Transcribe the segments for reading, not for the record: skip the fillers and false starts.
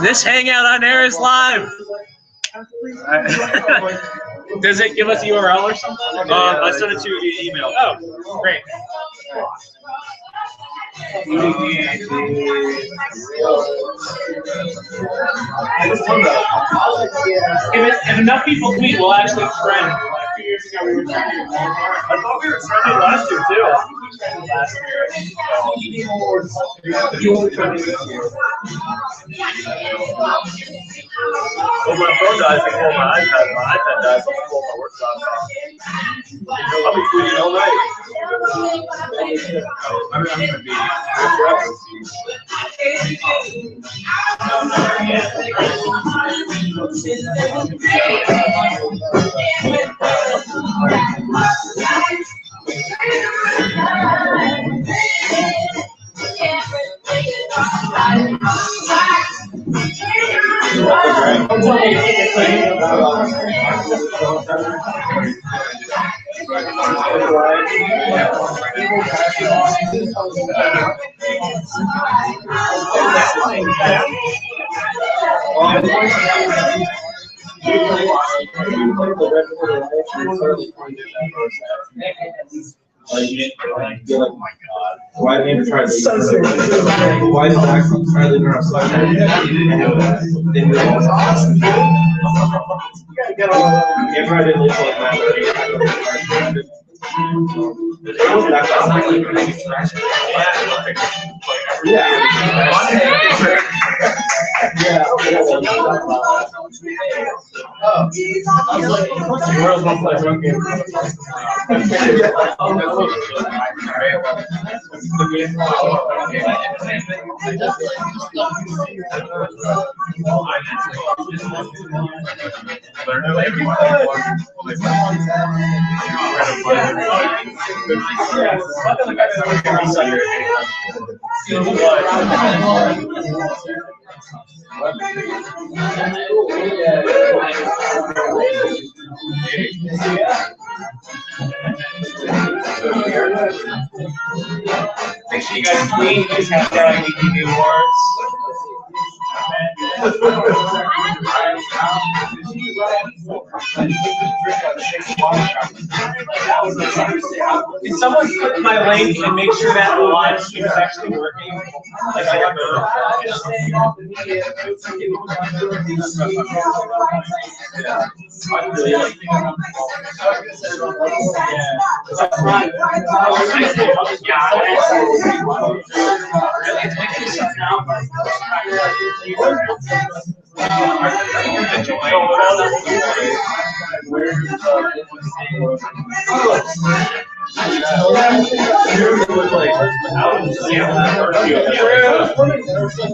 This hangout on air is live. Does it give us URL or something? I sent it to you via email. Oh, great. If enough people tweet, we'll actually trend. A few years ago, we were trending. I thought we were trending last year too. Last year. You only trending this year. Well, my phone dies before my iPad. My iPad dies before my work laptop. I'll be tweeting all night. I'm going to be oh my God. Why didn't you try to Why did I try to interrupt? If I didn't leave like that, make sure you guys tweet, just hashtag EDB Awards. Can someone click my link and make sure that the live stream is actually working? Like I have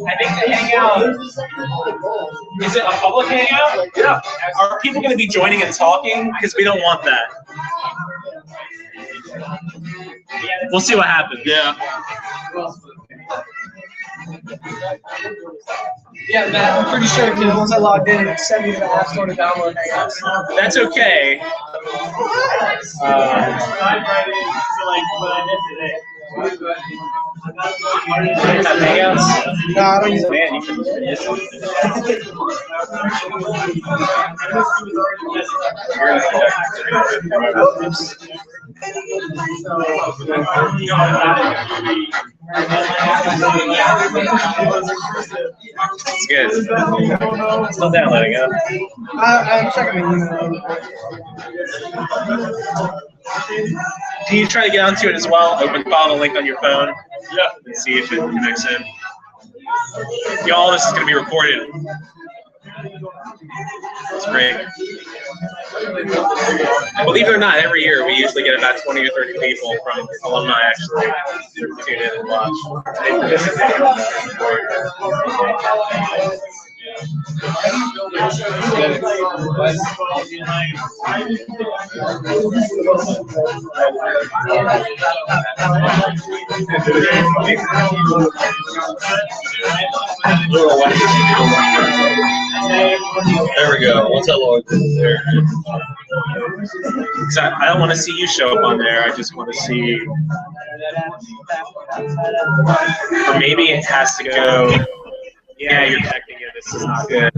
I think the hangout, is it a public hangout? Yeah. Are people going to be joining and talking? Because we don't want that. We'll see what happens. Yeah. Yeah, Matt, I'm pretty sure because once I logged in, it sent me to the App Store to download Hangouts. That's okay. Hangouts? No, I don't use it. Man, you can It's good. Still downloading it. I'm checking my email. Can you try to get onto it as well? Follow the link on your phone. Yeah. And see if it connects in. All this is going to be recorded. It's great. Believe it or not, every year we usually get about 20 or 30 people from alumni actually tune in and watch. They participate in that. There we go. Once I logged in there. I don't want to see you show up on there. I just want to see. Or maybe it has to go Yeah, you're connecting it. This is not good.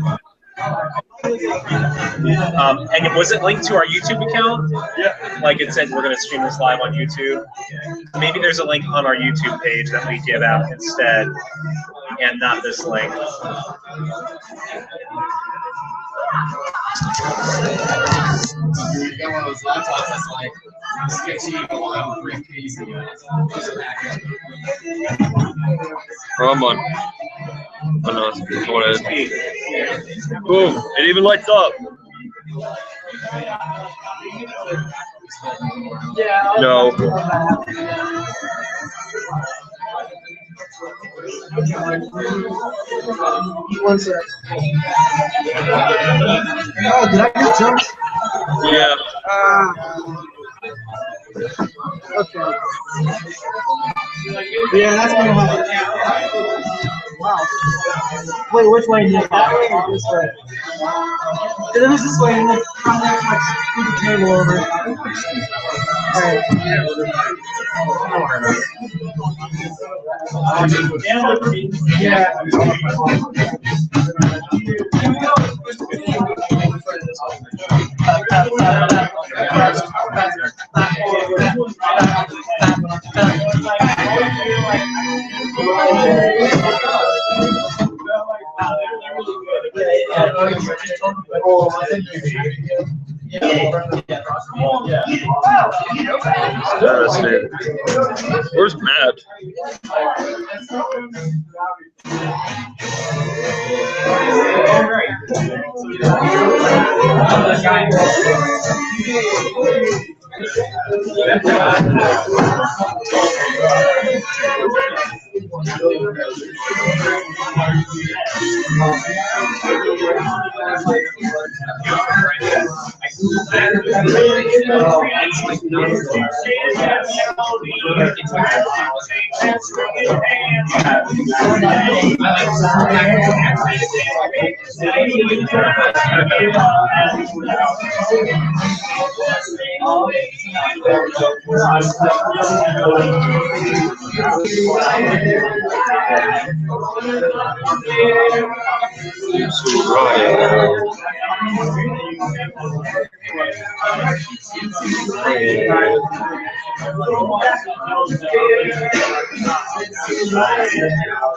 And was it linked to our YouTube account? Yeah. Like it said, we're going to stream this live on YouTube. Maybe there's a link on our YouTube page that we give out instead, and not this link. You get one of those laptops that's like sketchy, briefcase, and Oh, I'm on. Oh, no, it's what it is. Boom. It even lights up. Yeah. No. One sec. Oh, did I just jump? Yeah. Okay. Yeah, that's gonna happen. Wow. Wait, which way? That way or this way? It was this way, and then from there, like, scoot the table over. Alright. Yeah. Interesting. Where's Matt?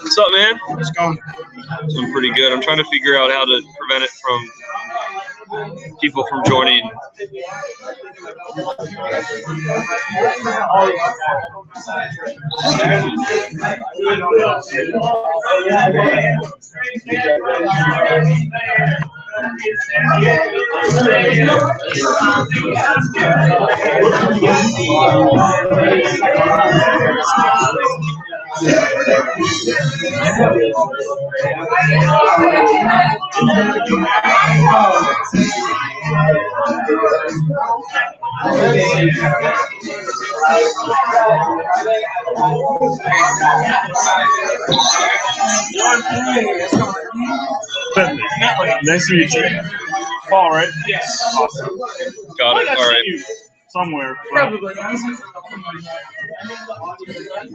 What's up, man? It's going. Doing pretty good. I'm trying to figure out how to prevent it from people from joining. Nice to meet you. Paul, right? Yes. Got it. I've All seen right. you somewhere. but Probably.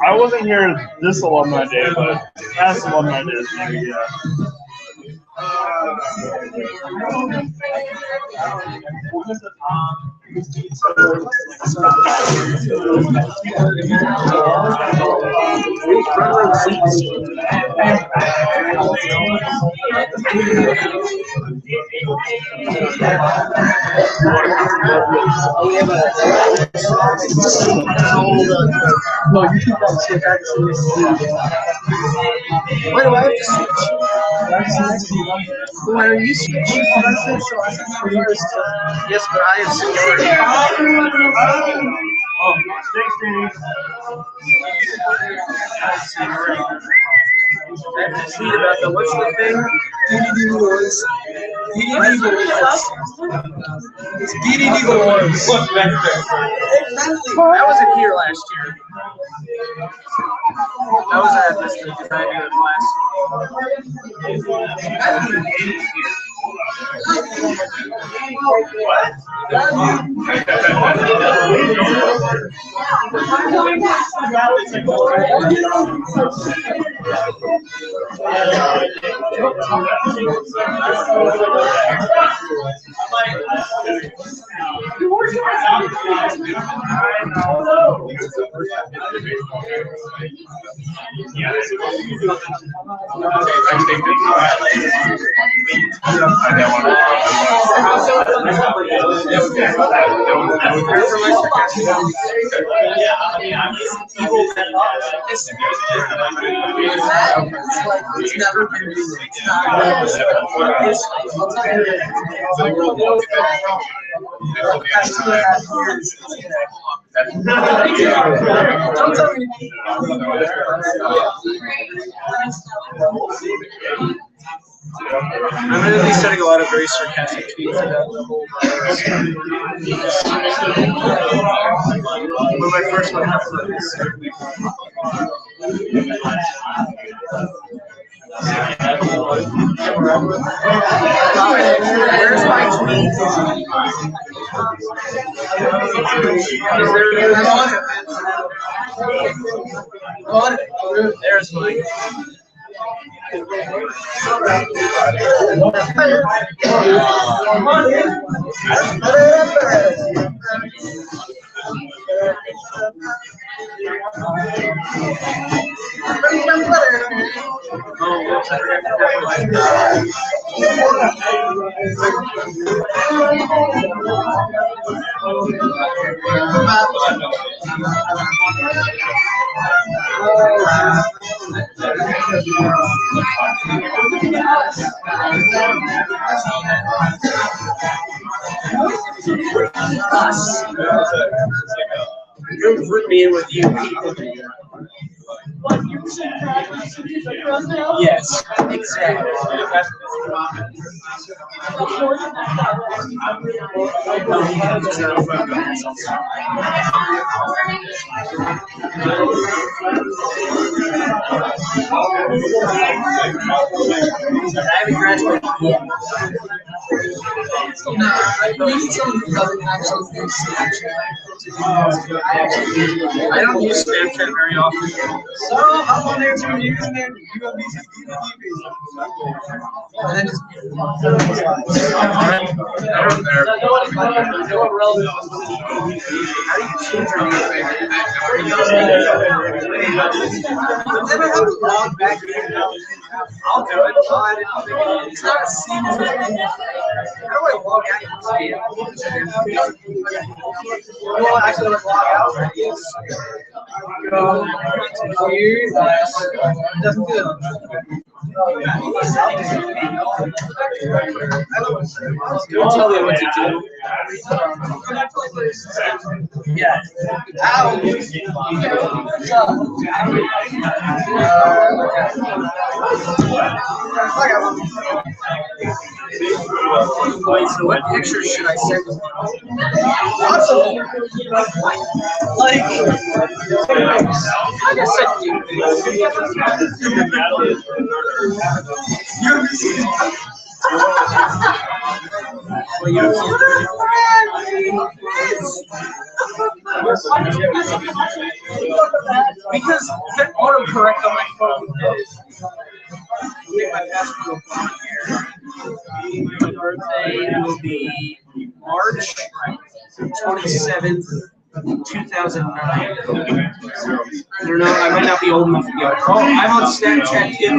I wasn't here this alumni day, but past alumni days, maybe, yeah. No, you keep that shit back to this. Why do I have to switch? Why are you switching? Yes, but I have security. Oh, thanks, Danny. That's neat about the what's the thing? DDD Wars. DDD Wars. It's DDD Wars. I wasn't here last year. I was at this design class. It's never been easy. It's don't tell me. I'm going to be sending a lot of very sarcastic tweets about the whole virus. But my first one has where's my tweet? There's mine. You'll group me in with you people. Yes, exactly. I haven't graduated yet. No, I need someone who doesn't actually use Snapchat. I don't use Snapchat very often. So I'm on there 2 years and then you go BCD. And then just how do you change your name? Then I have to log back in. I'll do it. It's not a seamless thing. How do I log out? Well, actually, let's log out. Go here. Doesn't do it. Don't tell me what to do. Yeah. Ow. Wait, so what pictures should I send? Lots of them. Like, I just sent you. Well, you because the autocorrect on my phone is make my password my birthday will be March 27th, 2009. I don't know, I might not be old enough to be on. Oh, I'm on Snapchat too.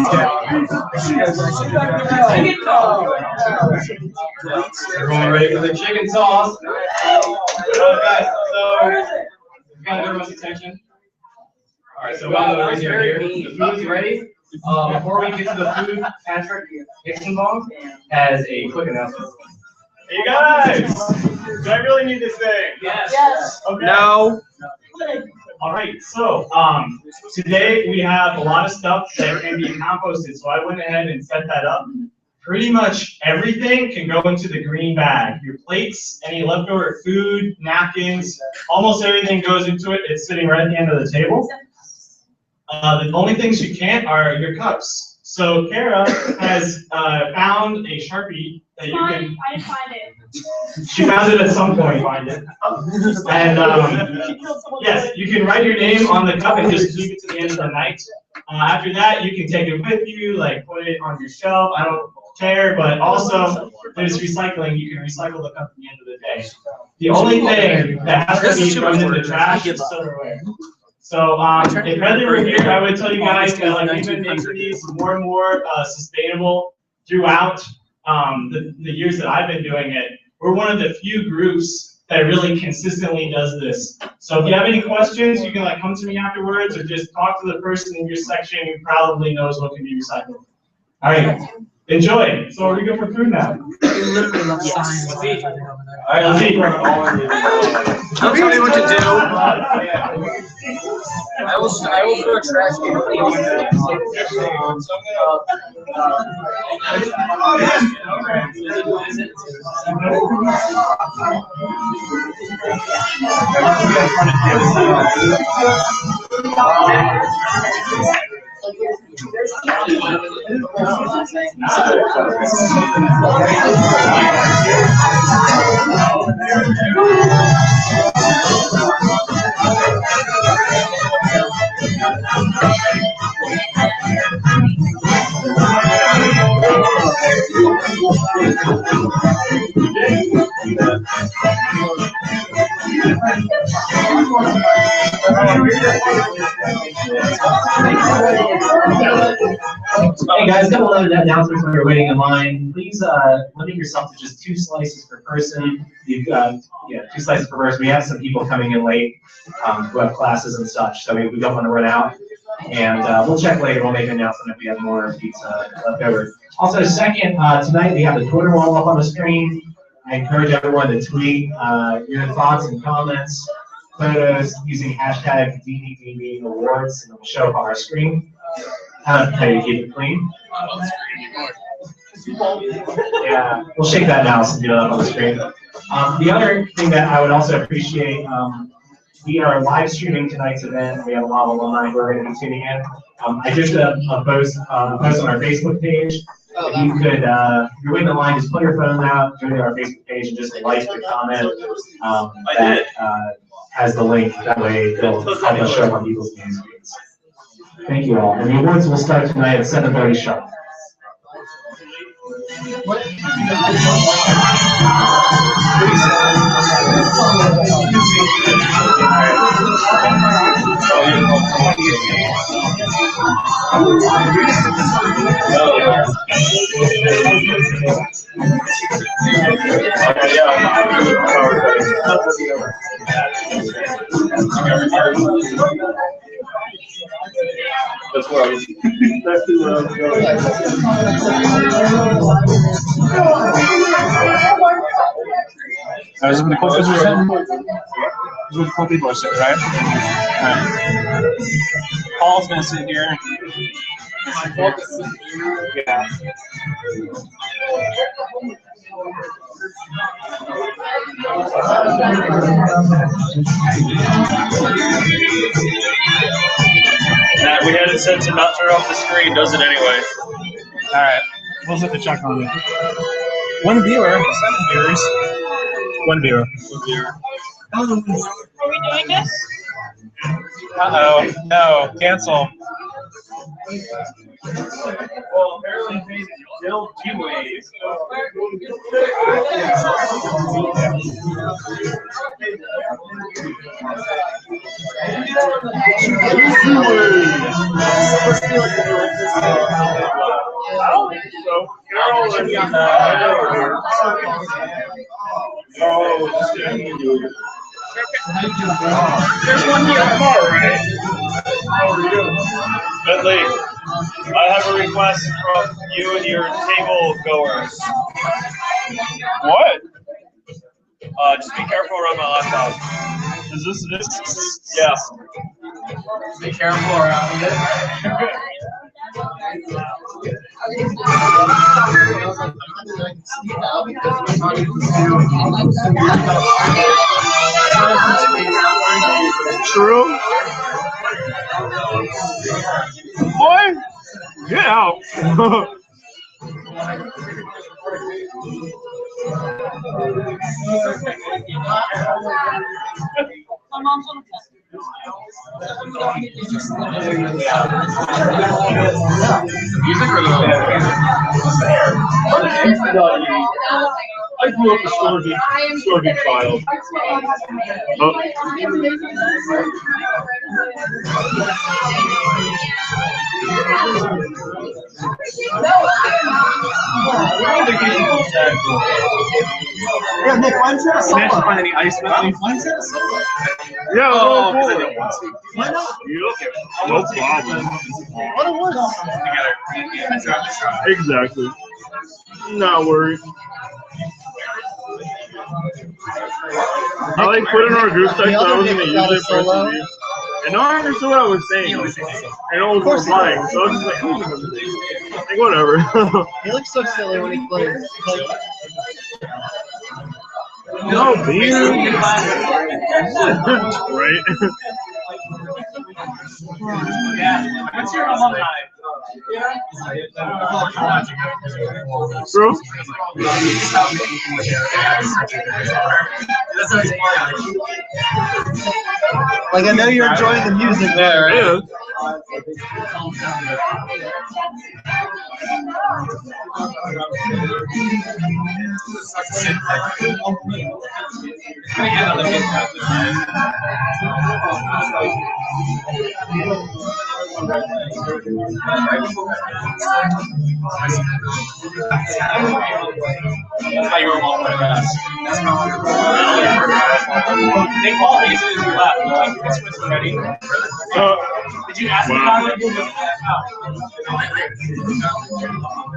Everyone ready for the chicken sauce? Okay, so we got everyone's attention. All right, so right here. The food's ready. Before we get to the food, Patrick Hixenbaum has a quick announcement. Hey you guys, do I really need this thing? Yes. Okay. No. All right, so today we have a lot of stuff that can be composted, so I went ahead and set that up. Pretty much everything can go into the green bag. Your plates, any leftover food, napkins, almost everything goes into it. It's sitting right at the end of the table. The only things you can't are your cups. So Kara has found a Sharpie that you can. I didn't find it. She found it at some point. Find it. And yes, you can write your name on the cup and just keep it to the end of the night. After that, you can take it with you, like put it on your shelf. I don't care, but also there's recycling. You can recycle the cup at the end of the day. The only thing that has to be thrown in the trash is silverware. So if Heather were here, I would tell you guys that like we've been making these more and more sustainable throughout the years that I've been doing it. We're one of the few groups that really consistently does this. So if you have any questions, you can like come to me afterwards or just talk to the person in your section who probably knows what can be recycled. All right, enjoy. So are we good for food now? You literally love science. All right, let's eat. Don't tell me what to do. I will throw a trash can. Hey guys, got a lot of announcements when you're waiting in line. Please limit yourself to just 2 slices per person. You've got 2 slices per person. We have some people coming in late who have classes and such, so we don't want to run out. And we'll check later. We'll make an announcement if we have more pizza left over. Also, second, tonight we have the Twitter wall up on the screen. I encourage everyone to tweet your thoughts and comments, photos using hashtag DDDB Awards, and it will show up on our screen. How do you keep it clean? Yeah, we'll shake that mouse and get it up on the screen. The other thing that I would also appreciate, we are live streaming tonight's event. We have a lot of alumni who are going to be tuning in. I just did a post on our Facebook page. If you could, if you're waiting in line, just put your phone out, go to our Facebook page, and just like the comment that has the link. That way, it'll help us show up on people's game screens. Thank you all. And the awards will start tonight at 7:30 sharp. That's where I was. Is it the cool people sitting? Is it the cool people sitting, right? Alright. Paul's gonna sit here. Yeah. Matt, we had it set to not turn off the screen, does it anyway? Alright. We'll set the check on it. 1 viewer, 7 viewers. 1 viewer. 1 viewer. Are we doing this? Uh-oh. No. Cancel. Well, apparently they build 2 ways. I don't think so. There's one here tomorrow, right? Bentley, I have a request from you and your table goers. What? Just be careful around my laptop. Is this? Yeah. Be careful around it. True. Boy, get out. My mom's on a test. Music or the I grew up a Storgy child. Yeah, Nick, why did you have a Managed to solo? find any ice with me? Why did you have a solo? Yeah, Oh, cool. because I didn't want to. Why not? Yep, no problem. What it was? Exactly. Not worried. I like put in our group text The that I other was Nick gonna got use a it for solo. TV. And no one understood what I was saying. And no one was replying. So I was just like whatever. He looks so silly when he plays. Like, No, beer. Right? What's your alumni? Bro? like I know you're enjoying the music there. Yeah. They called me as soon as you left. They're like, Christmas already. Did you ask me about it?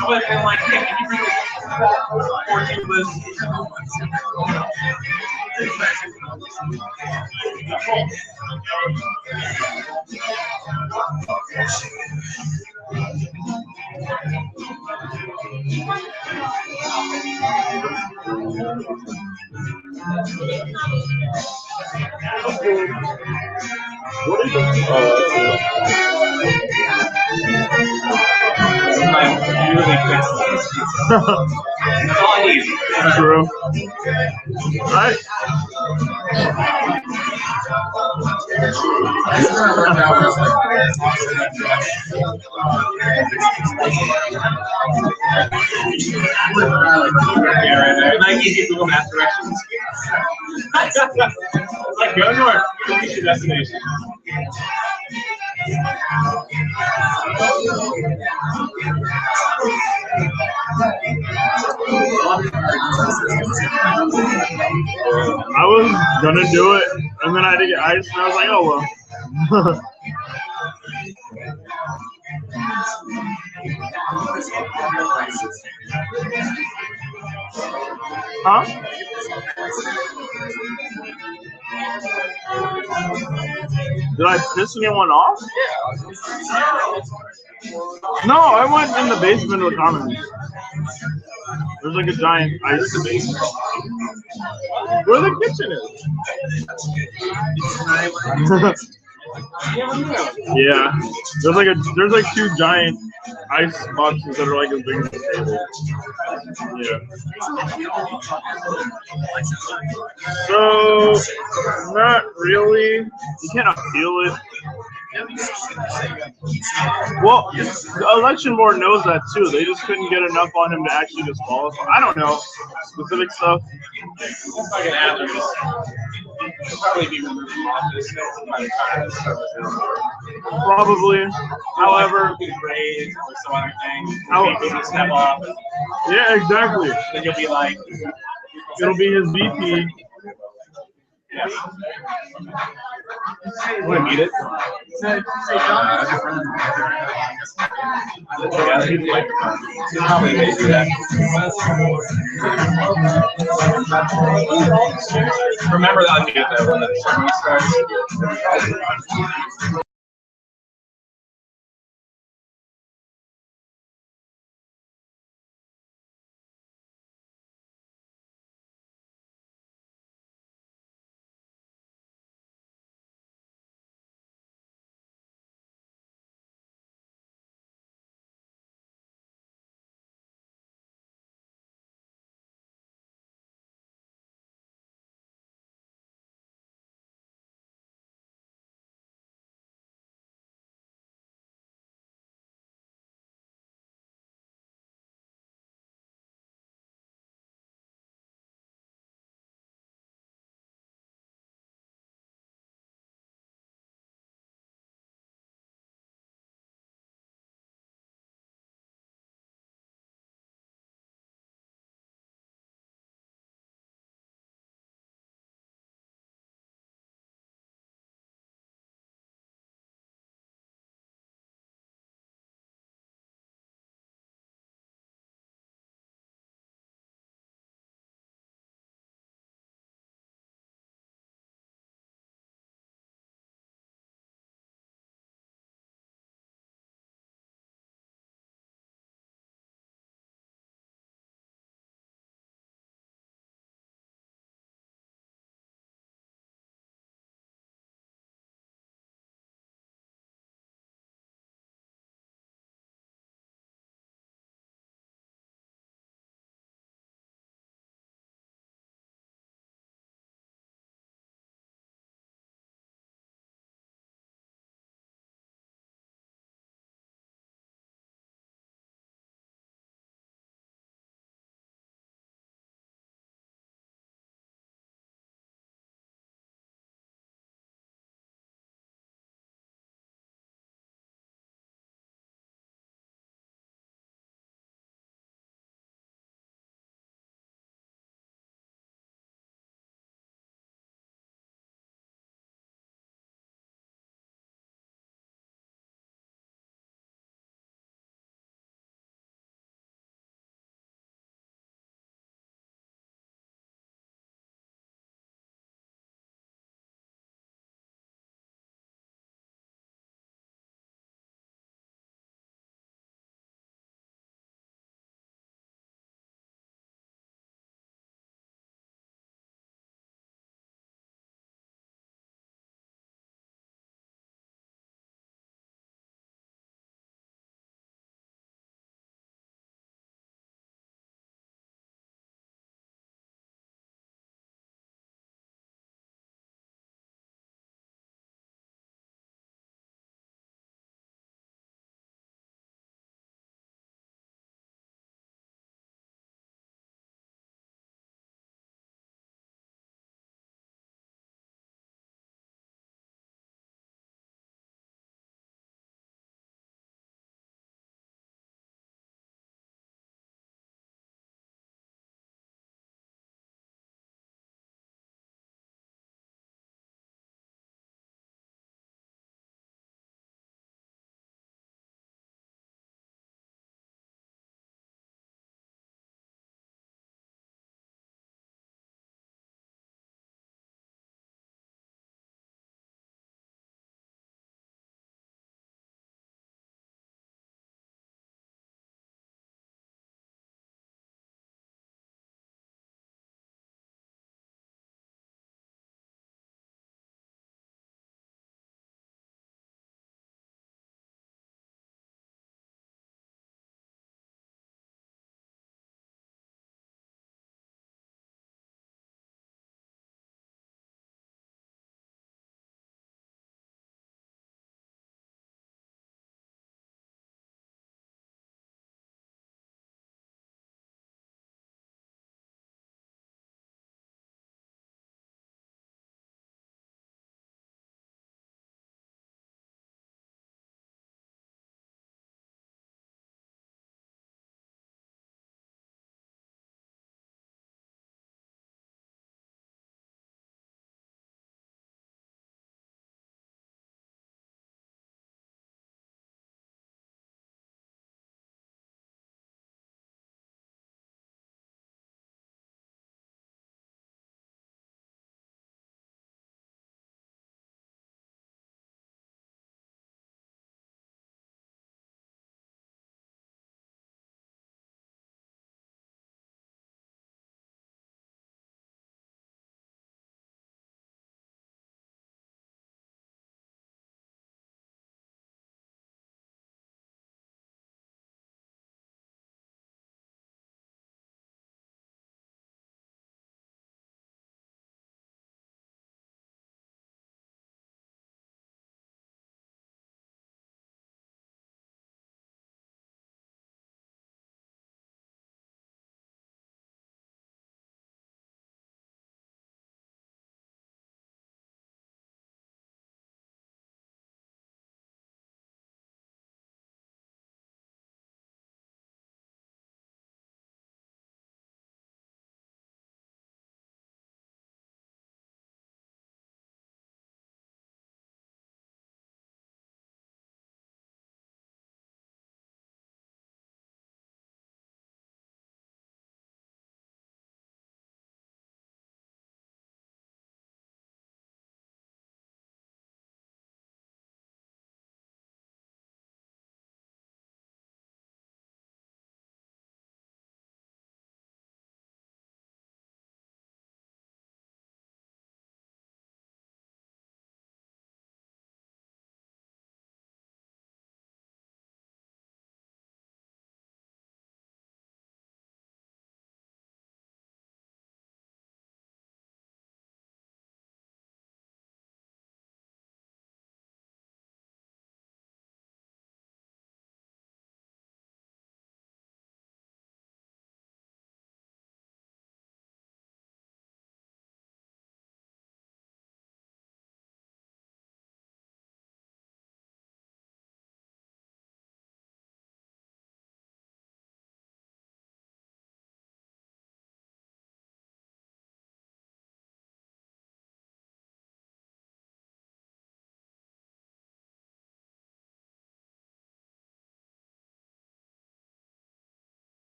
I would have been like, hey, can you bring the 14 list? What is it? Really quick. That's all I need. True. Right? Like easy Google Maps directions. Like go north, you reach your destination. I was gonna do it, and then I did get ice, and I was like, oh well. Huh? Did I piss anyone off? No, I went in the basement with Carmen. There's like a giant ice basement. Where the kitchen is. Yeah. There's like two giant ice boxes that are like as big as the table. Yeah. So not really. You cannot feel it. Well, the election board knows that too. They just couldn't get enough on him to actually disqualify. I don't know specific stuff. Probably. However, Step off. yeah, exactly. Then you'll be like, It'll be his VP. yeah. Want to meet it? Probably they do that. Remember that unmute though when the ceremony starts.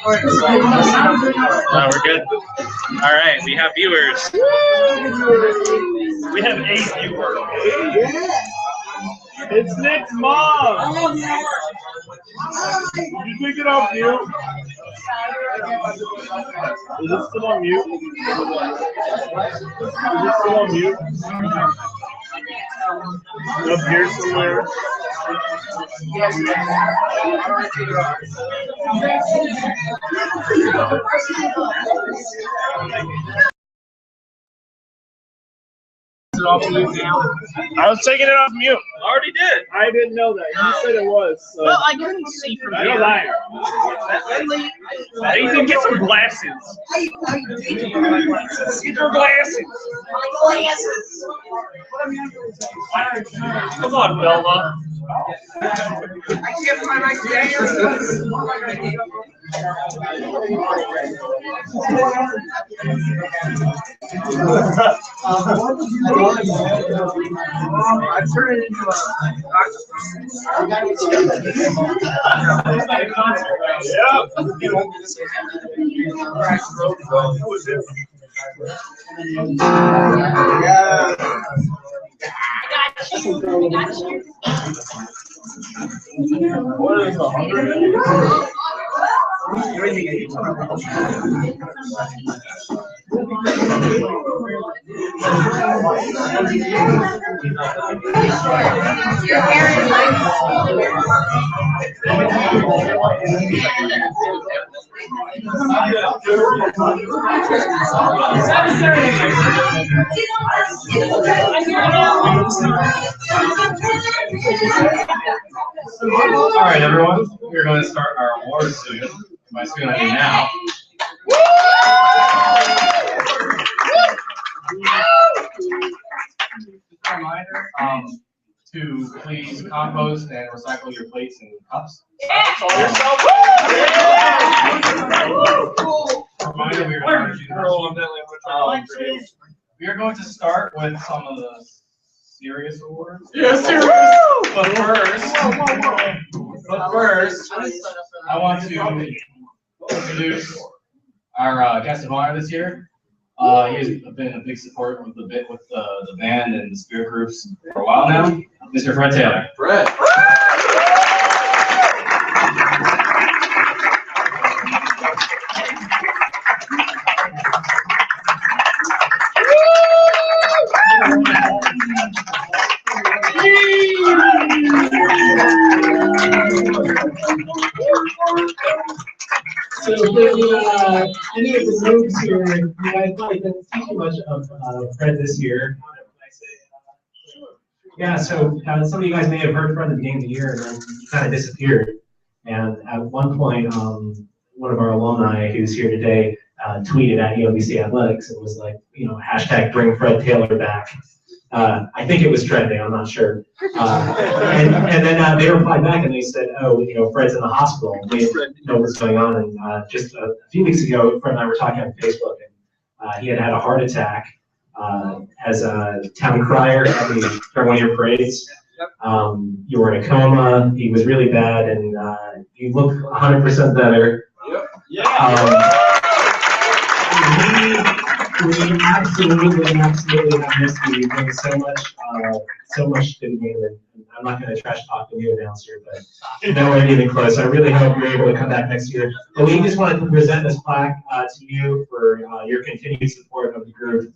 No, we're good. All right, we have viewers. We have 8 viewers. It's Nick's mom. Did you take it off mute? Is it still on mute? Is it still on mute? Up here somewhere. I was taking it off mute. Already did. I didn't know that. You said it was. So. Well, I couldn't see from You're a here. liar. Ethan, get some glasses. Get your glasses. Come on, Bella. I turned it into What is the hunger? Your hair is like. All right, everyone. We're going to start our awards soon. By soon, I mean now. Just a reminder to please compost and recycle your plates and cups. Reminder, we are going to start with some of the serious awards. Yes, serious. But first, I want to introduce our guest of honor this year. He's been a big support with the band and the spirit groups for a while now. Mr. Fred Taylor. Fred. So any of the groups here, you guys probably didn't see too much of Fred this year. Yeah, so some of you guys may have heard Fred at the beginning of the year and then he kind of disappeared. And at one point, one of our alumni who's here today tweeted at EOBC Athletics and was like, you know, hashtag bring Fred Taylor back. I think it was trending, I'm not sure. And then they replied back and they said, oh, you know, Fred's in the hospital. We didn't know what's going on. And just a few weeks ago, Fred and I were talking on Facebook, and he had a heart attack as a town crier during one of your parades. You were in a coma. He was really bad, and you look 100% better. We absolutely have missed you. You bring so much to the game, and I'm not going to trash talk the new announcer, but nowhere even close. I really hope you're able to come back next year. But we just wanted to present this plaque to you for your continued support of the group.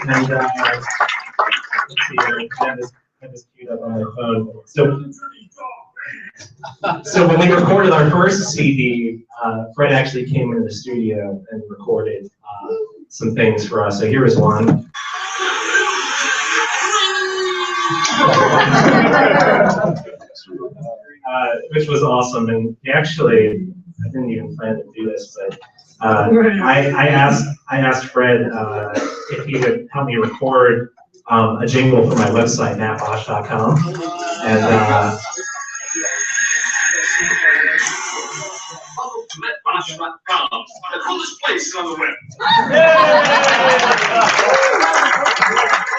And let's see here. I just queued up on my phone. So when we recorded our first CD, Fred actually came into the studio and recorded some things for us. So here is one. Which was awesome. And he actually, I didn't even plan to do this, but I asked Fred if he would help me record a jingle for my website, mattbosch.com, and mattbosch.com, the coolest place on the web.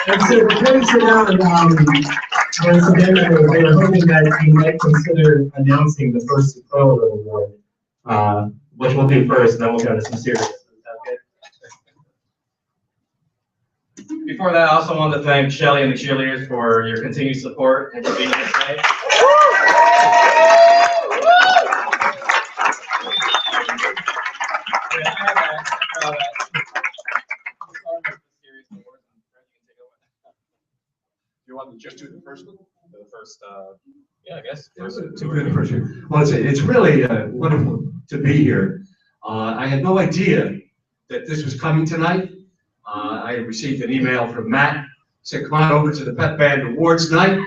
And so before we sit down, once again, they were hoping that you might consider announcing the first Superlative Award, which we'll do first, and then we'll go to some serious. Before that, I also want to thank Shelly and the cheerleaders for your continued support and for being here today. You want to just do the first one? The first, yeah, I guess. First, Well, it's really wonderful to be here. I had no idea that this was coming tonight. I received an email from Matt, said, come on over to the Pep Band Awards night.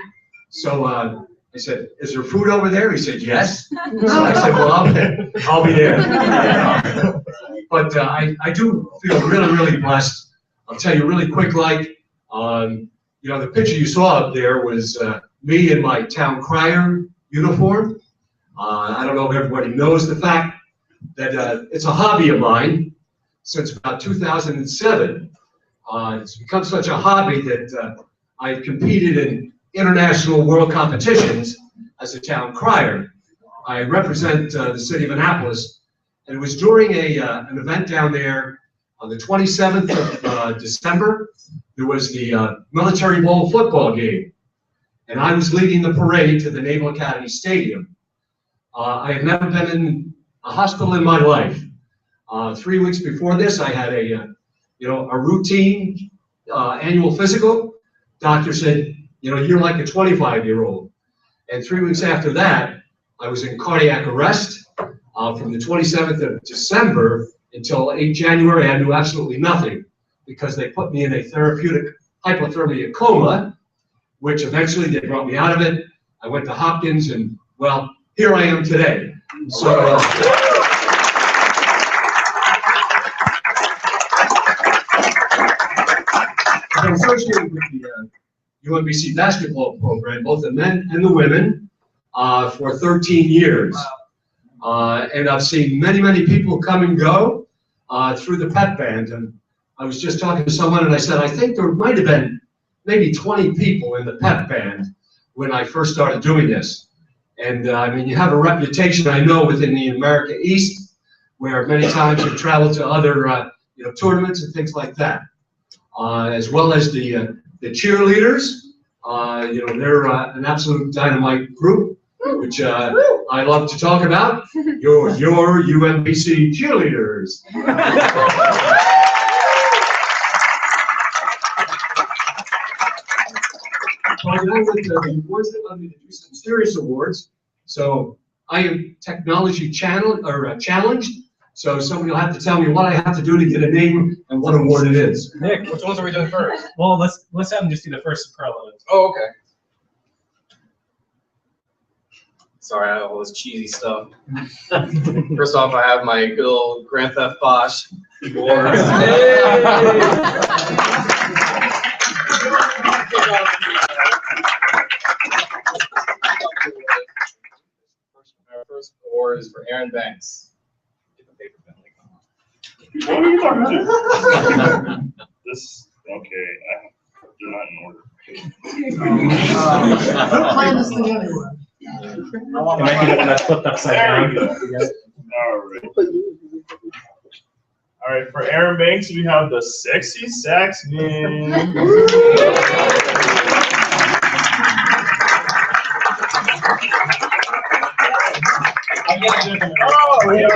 So I said, is there food over there? He said, yes. So I said, well, I'll be there. But I do feel really, really blessed. I'll tell you really quick, you know, the picture you saw up there was me in my town crier uniform. I don't know if everybody knows the fact that it's a hobby of mine since about 2007. It's become such a hobby that I've competed in international world competitions as a town crier. I represent the city of Annapolis, and it was during an event down there on the 27th of December. There was the Military Bowl football game, and I was leading the parade to the Naval Academy Stadium. I had never been in a hospital in my life. 3 weeks before this, I had a routine annual physical. Doctor said, you know, you're like a 25-year-old. And 3 weeks after that, I was in cardiac arrest from the 27th of December until 8 January. I knew absolutely nothing because they put me in a therapeutic hypothermia coma, which eventually they brought me out of it. I went to Hopkins, and well, here I am today. So. I'm associated with the UMBC basketball program, both the men and the women, for 13 years. And I've seen many, many people come and go through the Pep Band. And I was just talking to someone, and I said, I think there might have been maybe 20 people in the Pep Band when I first started doing this. And I mean, you have a reputation, I know, within the America East, where many times you've traveled to other tournaments and things like that. As well as the cheerleaders, they're an absolute dynamite group, which I love to talk about. Your UMBC cheerleaders. Now with the awards, they want me to do some serious awards. So I am technology challenged. So somebody will have to tell me what I have to do to get a name and what award it is. Nick, which ones are we doing first? Well, let's have them just do the first superlative. Oh, okay. Sorry, I have all this cheesy stuff. First off, I have my good old Grand Theft Bosch award. Our first award is for Aaron Banks. What are you talking about? This, okay, they're not in order. Plan this thing anyway. It might be that flipped upside down. All right, for Aaron Banks, we have the Sexy Saxman. Oh, yeah.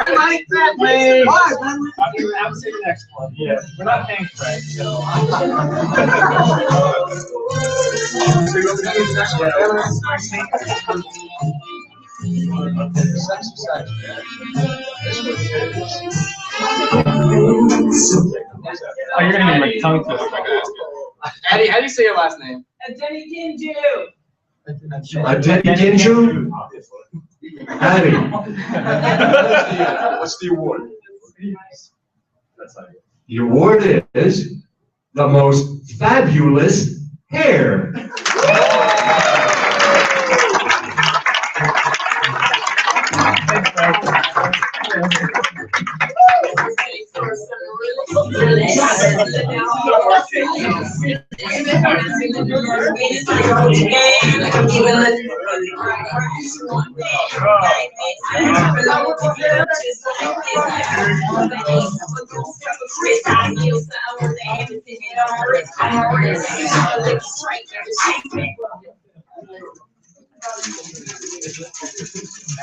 I like that, man. I would say the next one. Yeah, we're not paying Frank, so. Oh, you're gonna get my tongue twisted. Addie, how do you say your last name? Adeni Kinju. Adeni Kinju? Addie. What's the award? The award is the most fabulous hair.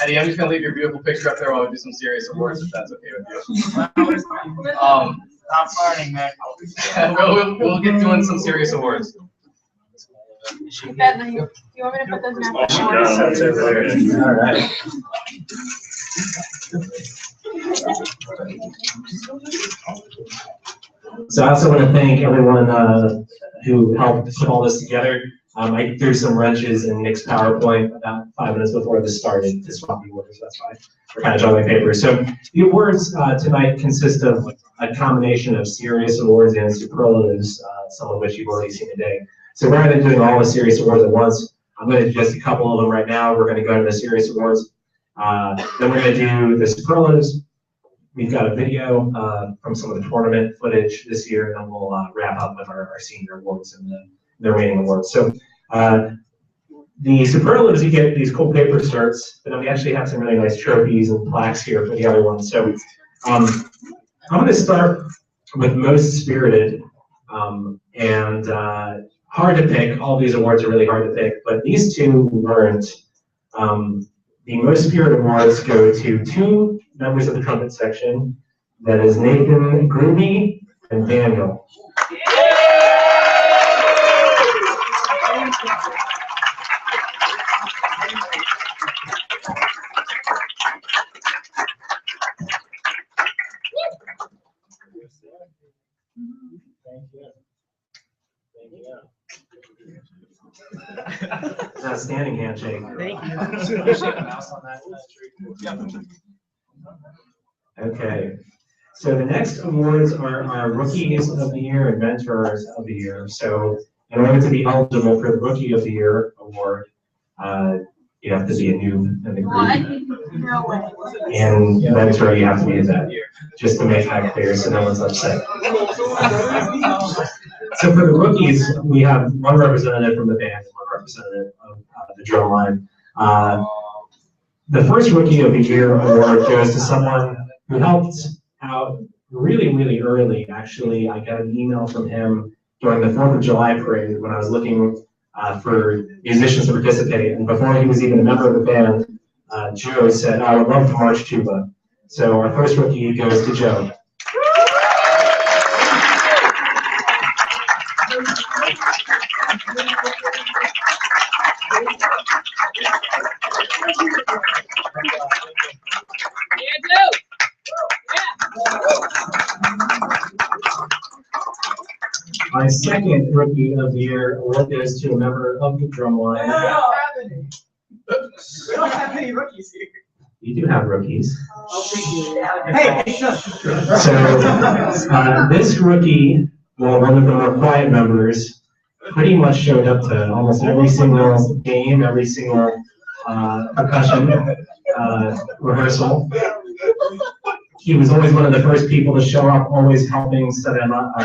Eddie, I'm just gonna leave your beautiful picture up there while we do some serious awards, if that's okay with you. Not farting, man. We'll get doing some serious awards. Bentley, do you want me to put those napkins on? That's it there. All right. So I also want to thank everyone who helped put all this together. I threw some wrenches in Nick's PowerPoint about 5 minutes before this started to swap the orders. That's why we're kind of juggling paper. So the awards tonight consist of a combination of serious awards and superlatives, some of which you've already seen today. So rather than doing all the serious awards at once, I'm going to do just a couple of them right now. We're going to go to the serious awards. Then we're going to do the superlatives. We've got a video from some of the tournament footage this year, and then we'll wrap up with our senior awards and the remaining awards. So the superlatives, you get these cool paper starts, but then we actually have some really nice trophies and plaques here for the other ones. So I'm going to start with most spirited, and hard to pick. All these awards are really hard to pick, but these two weren't. The most spirited awards go to 2 members of the trumpet section. That is Nathan Groovy and Daniel. It's an outstanding handshake. Thank you. Okay. So the next awards are our Rookies of the Year and Mentors of the Year. So in order to be eligible for the Rookie of the Year award, you have to be a noob in the group. No way. And mentor, you have to be a vet, just to make that clear so no one's upset. So for the rookies, we have one representative from the band and one representative of the drum line. The first Rookie of the Year award goes to someone who helped out really, really early. Actually, I got an email from him during the 4th of July parade when I was looking for musicians to participate. And before he was even a member of the band, Joe said, I would love to march tuba. So our first rookie goes to Joe. My second Rookie of the Year award goes to a member of the drum line. We don't have any rookies here. You do have rookies. Hey, shush. So this rookie, well, one of the more quiet members, pretty much showed up to almost every single game, every single percussion rehearsal. He was always one of the first people to show up, always helping setting up,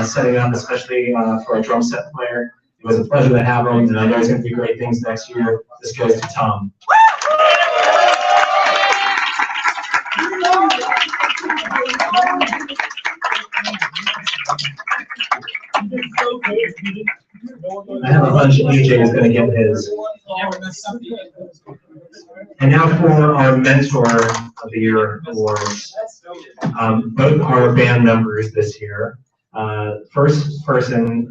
especially for a drum set player. It was a pleasure to have him, and I know he's going to do great things next year. This goes to Tom. I have a hunch AJ is going to get his. And now for our Mentor of the Year awards. Both are band members this year. First person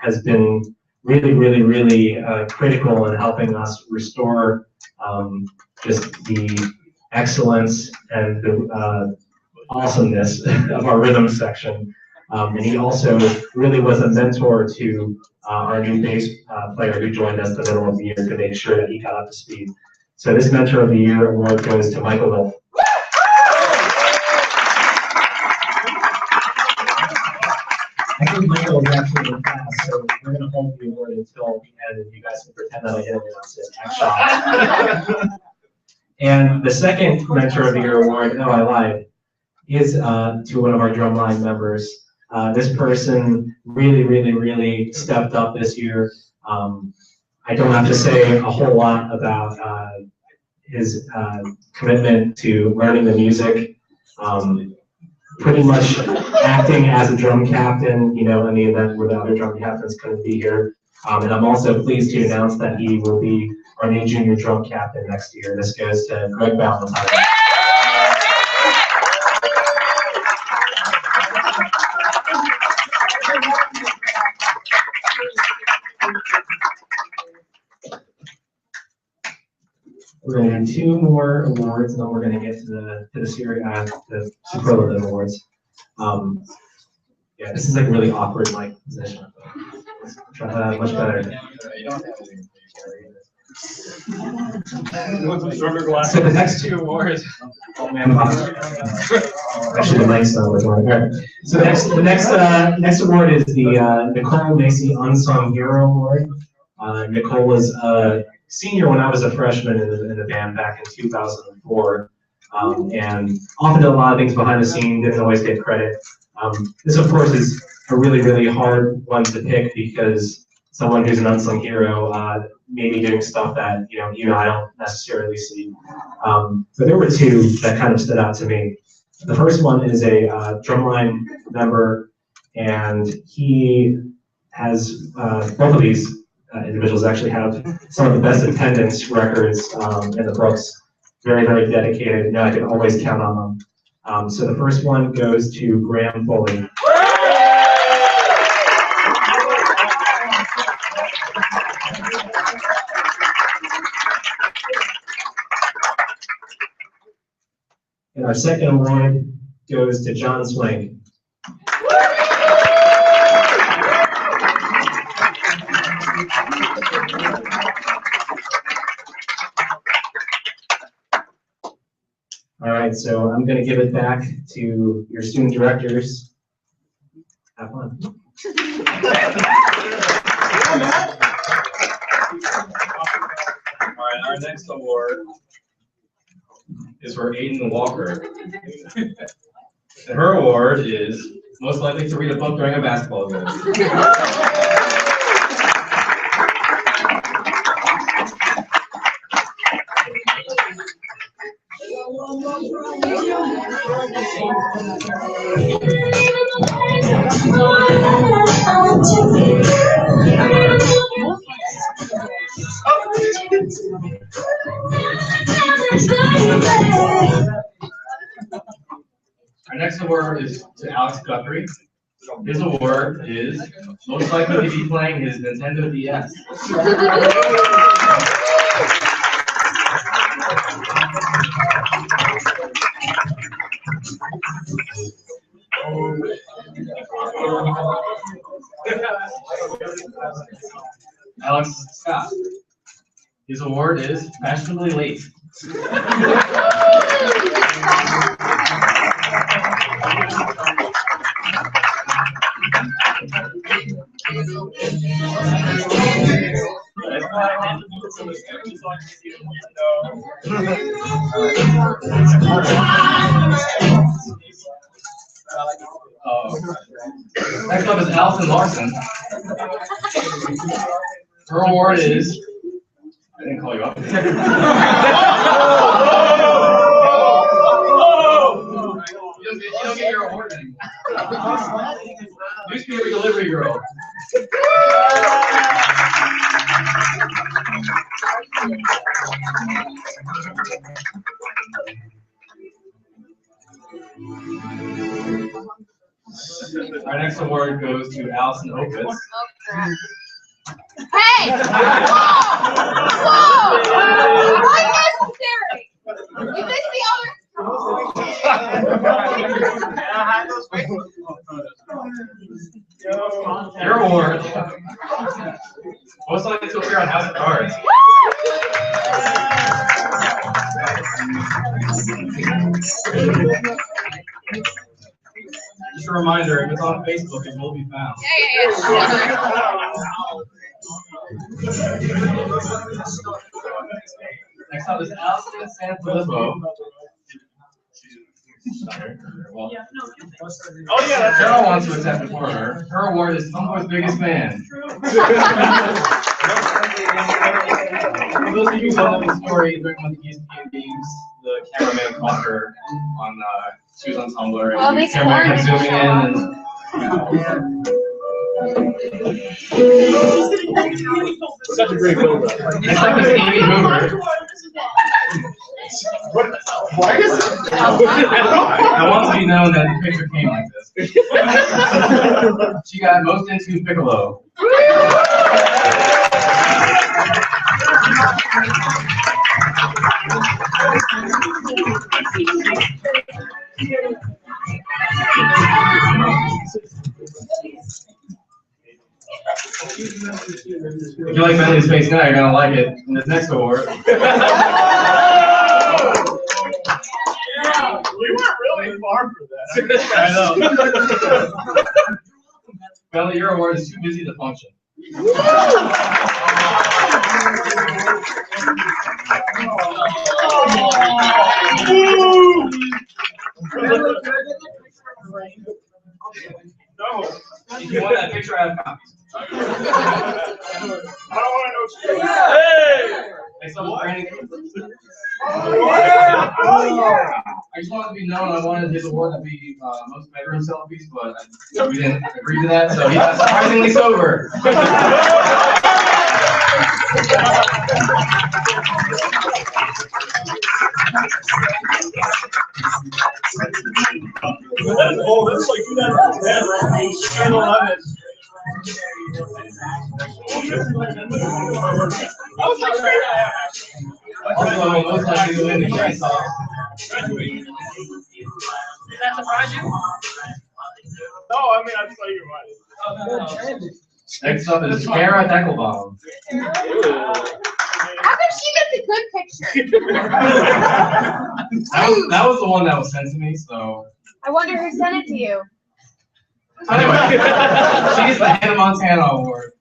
has been really critical in helping us restore just the excellence and the awesomeness of our rhythm section. And he also really was a mentor to our new bass player who joined us in the middle of the year to make sure that he got up to speed. So this Mentor of the Year award goes to Michael Wolf. I think Michael is actually in class, so we're going to hold the award until the end, and you guys can pretend that I didn't announce it. And the second Mentor of the Year award, no, I lied, is to one of our drumline members. This person really stepped up this year. I don't have to say a whole lot about his commitment to learning the music, pretty much acting as a drum captain, in the event where the other drum captains couldn't be here. And I'm also pleased to announce that he will be our new junior drum captain next year. This goes to Greg Valentine. We're going to do 2 more awards, and then we're going to get to the superlative awards. Yeah, this is like a really awkward position. Let's try that much better. So the next 2 awards. Oh man, actually the next one. All right. So the next award is the Nicole Macy Unsung Hero Award. Nicole was a senior when I was a freshman in the band back in 2004, and often did a lot of things behind the scenes, didn't always get credit. This, of course, is a really hard one to pick because someone who's an unsung hero may be doing stuff that even I don't necessarily see. But there were 2 that kind of stood out to me. The first one is a drumline member, and he has both of these individuals actually have some of the best attendance records in the books. Very dedicated. I can always count on them. So the first one goes to Graham Foley. And our second award goes to John Swank. All right, so I'm going to give it back to your student directors. Have fun. All right, our next award is for Aiden Walker. And her award is most likely to read a book during a basketball game. Our next award is to Alex Guthrie. His award is most likely to be playing his Nintendo DS. Alex Scott. His award is fashionably late. Next up is Allison Larson. Her award is, I didn't call you up. You don't get your award anymore. Newspaper delivery girl. Our next award goes to Allison Opitz. Hey! Whoa! Unnecessary! You missed the other. Your award. Most likely to appear on House of Cards. Just a reminder, if it's on Facebook, it will be found. Next up is Allison Sanfilippo. Well, Oh, yeah, that's Cheryl wants to accept it for her. Her award is Tumblr's biggest fan. For those of you who don't know the story, during one of the ESPN games, the cameraman caught her on, she was on Tumblr, Well, and they the cameraman kept scored. zooming in, such a great build up. It's like this Amy Hoover. Why is it? I want to be known that the picture came like this. She got most into Piccolo. If you like Bentley's Space now, you're gonna like it in this next award. Yeah, we weren't really far from that. I know. Bentley, your award is too busy to function. No. If you want that picture, I have copies. I don't want to know what you're doing. Hey! Next up is Brandon. Oh, yeah. I just wanted to be known. I wanted his award to be most bedroom selfies, but we didn't agree to that, so he got surprisingly sober. That's like 2011. I was like, Also, most likely to win the Grace Off. Does that surprise you? No, I mean, I just thought you were right. Next up is Kara Deckelbaum. How come she gets a good picture? That was the one that was sent to me, so. I wonder who sent it to you. Anyway, she gets the Hannah Montana Award.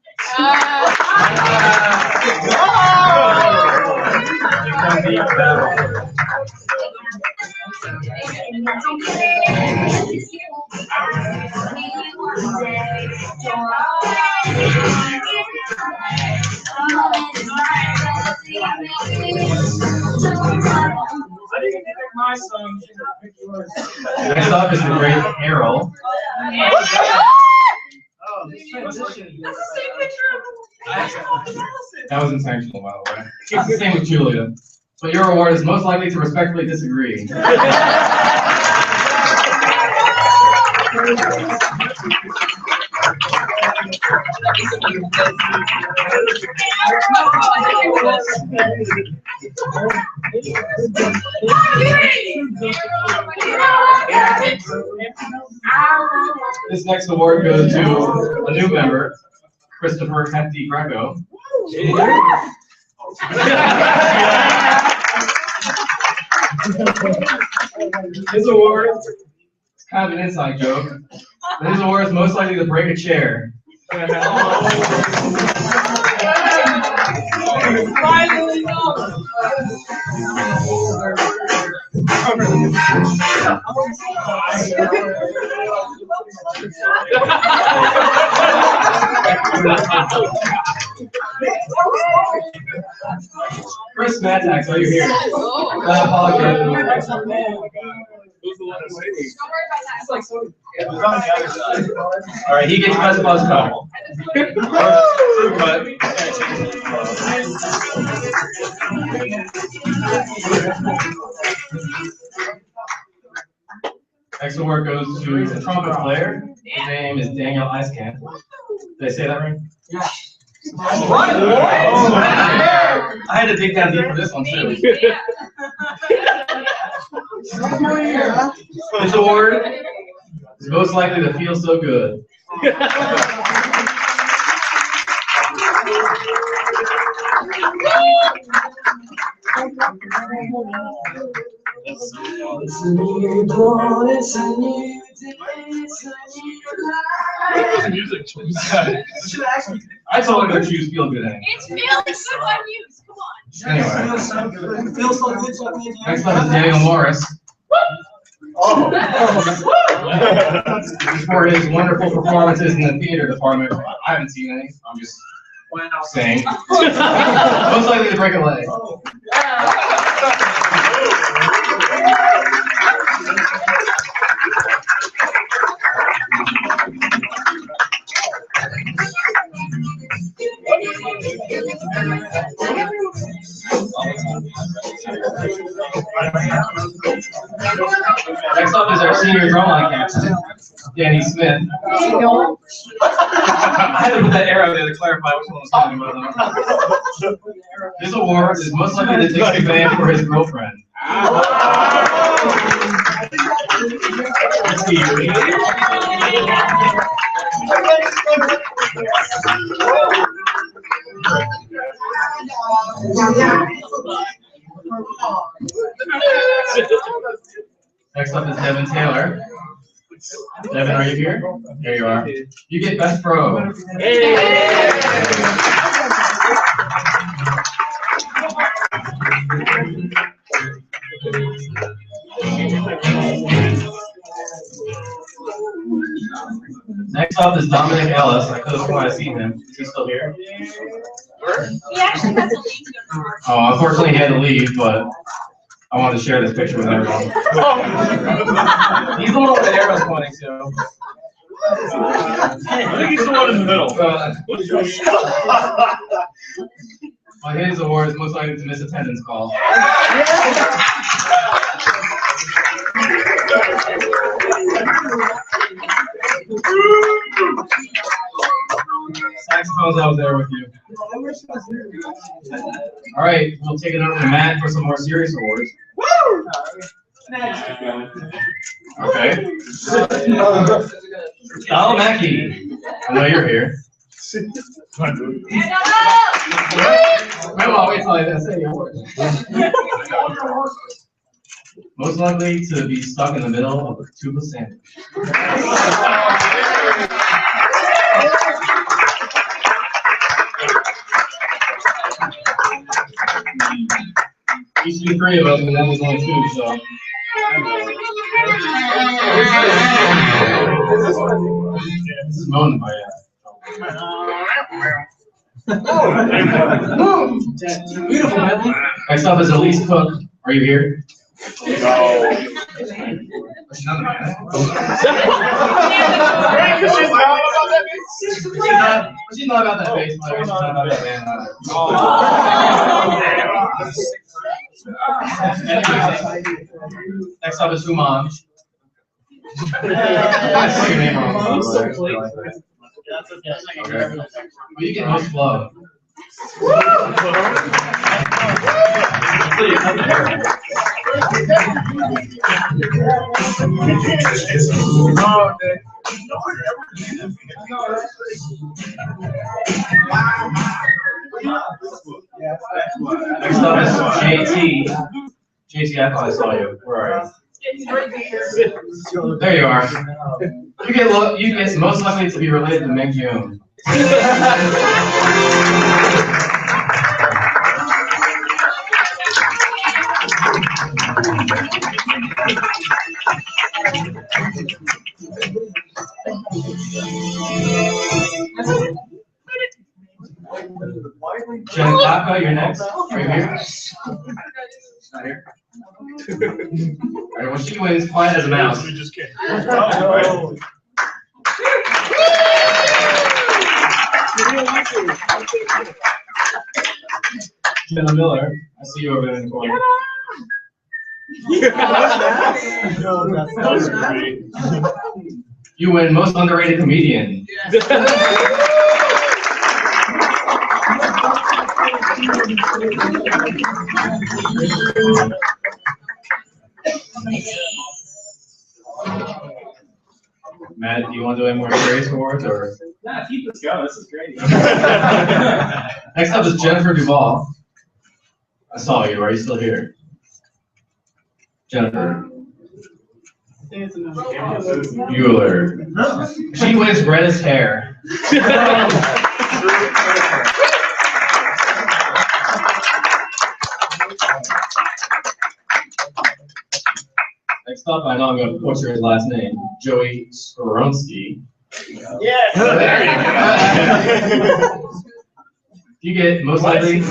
Next up is the great Errol. That was intentional, by the way. It's the same with Julia. But your award is most likely to respectfully disagree. This next award goes to a new member, Christopher Hefty Greco. His award is kind of an inside joke. But his award is most likely to break a chair. Finally, Chris Matax, are you here? I apologize. All right, he gets best buzz couple. Next award goes to the trumpet player. His name is Daniel Eiskamp. Did I say that right? Yeah. What? I had to dig down deep for this one too. This award is most likely to feel so good. I told her to choose feel good anyway. It's feeling good on you. Come on. Anyway. Next up is Daniel Morris. For his wonderful performances in the theater department. I haven't seen any. I'm just saying. Most likely to break a leg. Next up is our senior drumline captain, Danny Smith. I had to put that arrow there to clarify which one was talking about. This award is most likely to take the band for his girlfriend. Next up is Devin Taylor. Devin, are you here? There you are. You get Best Pro. Next up is Dominic Ellis. I could have sworn I've seen him. Is he still here? He actually has a lead. Oh, unfortunately he had to leave, but I wanted to share this picture with everyone. He's the one with the arrows pointing to. I think he's the one in the middle. Well, his award is most likely to miss attendance call. Saxophones, I was there with you. All right, we'll take it over to Matt for some more serious awards. Okay. Al Mackey, I know you're here. Wait till I say the award. Most likely to be stuck in the middle of a tuba sandwich. Used to be 3 of us, but then there's only 2, so. This is moaned by Beautiful, man. Next up is Elise Cook. Are you here? No. She's not about that face, but she's not about that band either. Next up is Human. I saw your name wrong. Okay. Well, you get most love. Next up is JT. JT, I thought I saw you. Where are you? There you are. You get most likely to be related to Meg Jones. Jen Klapka, you're next. Are you here? Not here. All right, well, she wins quiet as a mouse. We just can't. Jenna Miller, I see you over there in the corner. That was great. You win most underrated comedian. Matt, do you want to do any more serious awards or? Nah, keep this going. This is great. Next up is Jennifer Duvall. I saw you. Are you still here? Jennifer. Bueller. She wins reddest hair. Next up, I know I'm going to butcher his last name, Joey Skoronsky. Yeah. There you go. You get most likely to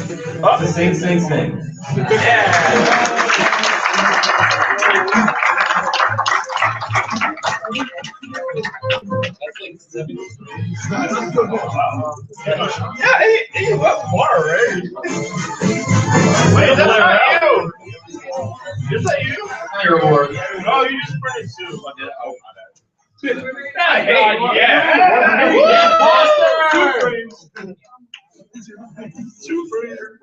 sing. Yeah. Yeah, hey, you left water, right? Wait, that's not you. Is that you? Your award. No, you just printed two. Hey, yeah. Two frames.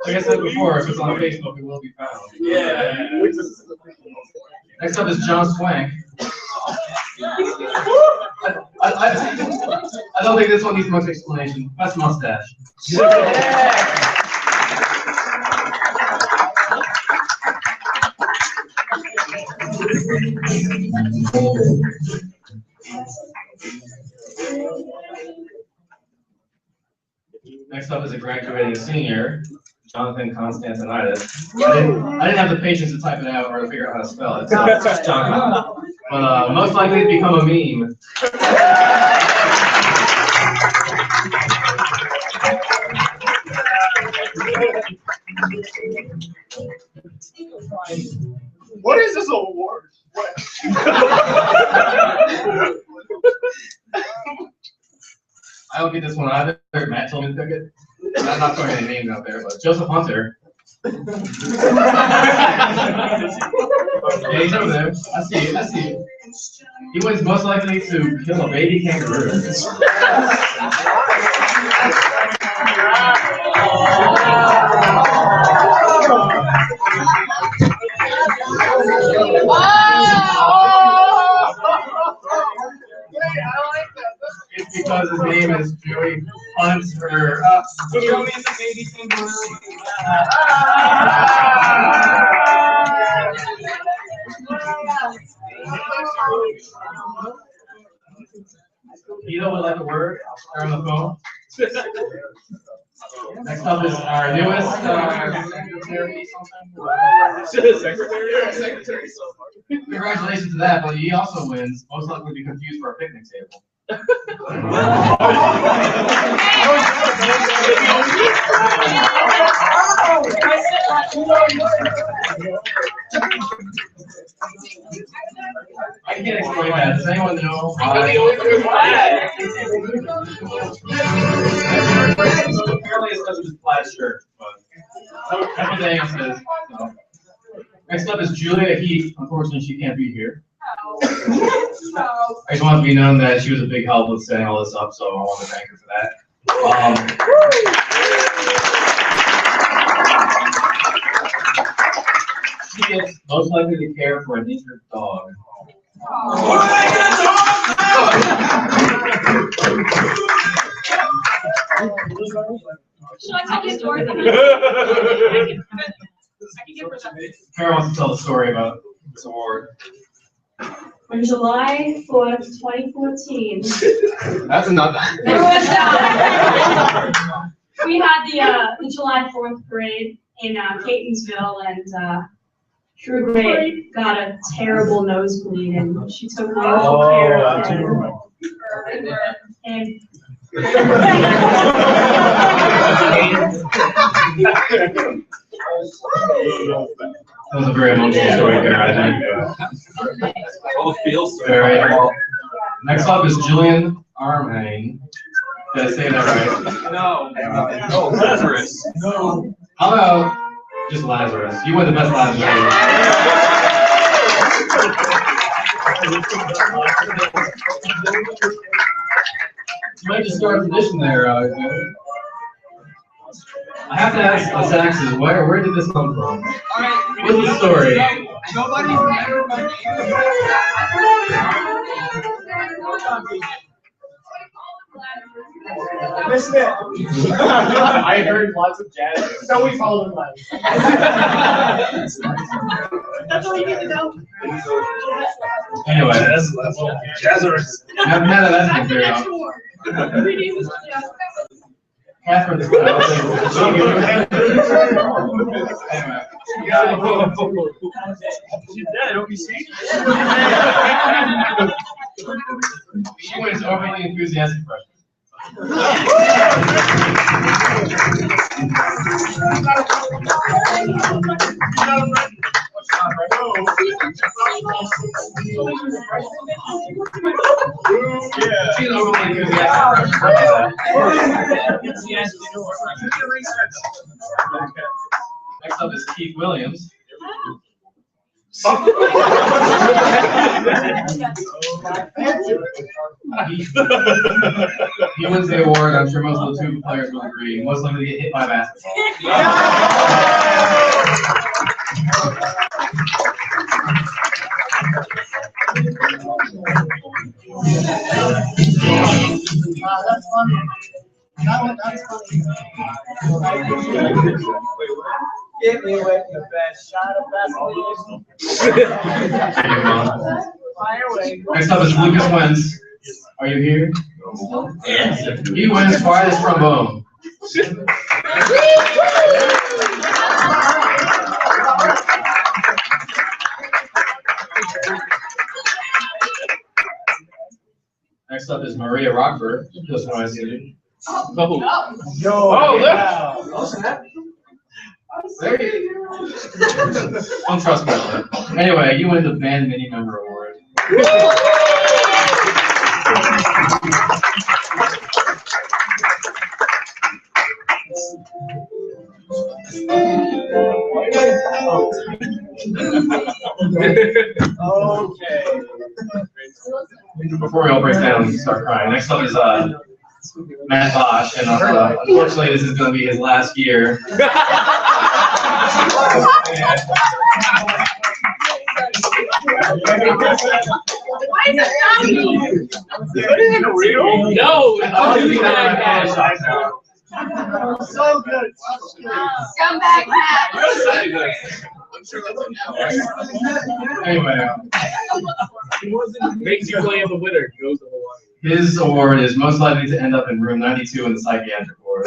Like I said before, if it's on Facebook, it will be found. Yeah. Next up is John Swank. I don't think this one needs much explanation. Best mustache. Next up is a graduating senior, Jonathan Constantinides. I didn't have the patience to type it out or to figure out how to spell it. So it's John. But most likely to become a meme. What is this award? I don't get this one either. Matt told me to pick it. I'm not throwing any names out there, but Joseph Hunter. Yeah, he's over there. I see you. He wins most likely to kill a baby kangaroo. It's because his name is Joey Hunter. Show me the baby kangaroo. Ito would like a word. They're on the phone. Next up is our newest secretary. Congratulations to that, but he also wins. Most likely to be confused for a picnic table. I can't explain that. Does anyone know why? Apparently it's because of his plaid shirt, but everything else is. So. Next up is Julia Heath. Unfortunately, she can't be here. I just want it to be known that she was a big help with setting all this up, so I want to thank her for that. She is most likely to care for an injured dog. Should I tell you a story? Kara wants to tell the story about this award. On July 4th, 2014. That's enough. We had the July 4th parade in Catonsville, and Drew Gray got a terrible nosebleed, and she took wonderful care of him. And that was a very emotional story there, I think. Very. Next up is Julian Armhane. Did I say that right? No. Oh, Lazarus. No. How about just Lazarus? You were the best Lazarus. You might just start a tradition there. I have to ask the Saxons, where did this come from? What's the story? Nobody remembered my I missed it. I heard lots of jazz. So we followed him last. That's all you need to know. Anyway, Jazzers. None of that's been cleared up. Catherine is Anyway. She's dead, don't you see? She wins overly enthusiastic freshman. She's overly enthusiastic freshman. Next up is Keith Williams. He wins the award. I'm sure most of the two players will agree. Most likely to get hit by a basketball. That's funny. That's funny. Get me with the best shot of basketball. Fire away. Next up is Lucas Wentz. Are you here? Yes. He wins farthest trombone. Next up is Maria Rockford. Just want to see you. Oh, yeah. There you don't trust me on that. Anyway, you win the band mini member award. Okay. Before we all break down and start crying, next up is Matt Bosch, and unfortunately this is going to be his last year. Why is it not me? Is that even real? No, So good. Scumbag Matt. Anyway, makes you play the winner. Goes to the water. his award is most likely to end up in room 92 in the psychiatric ward.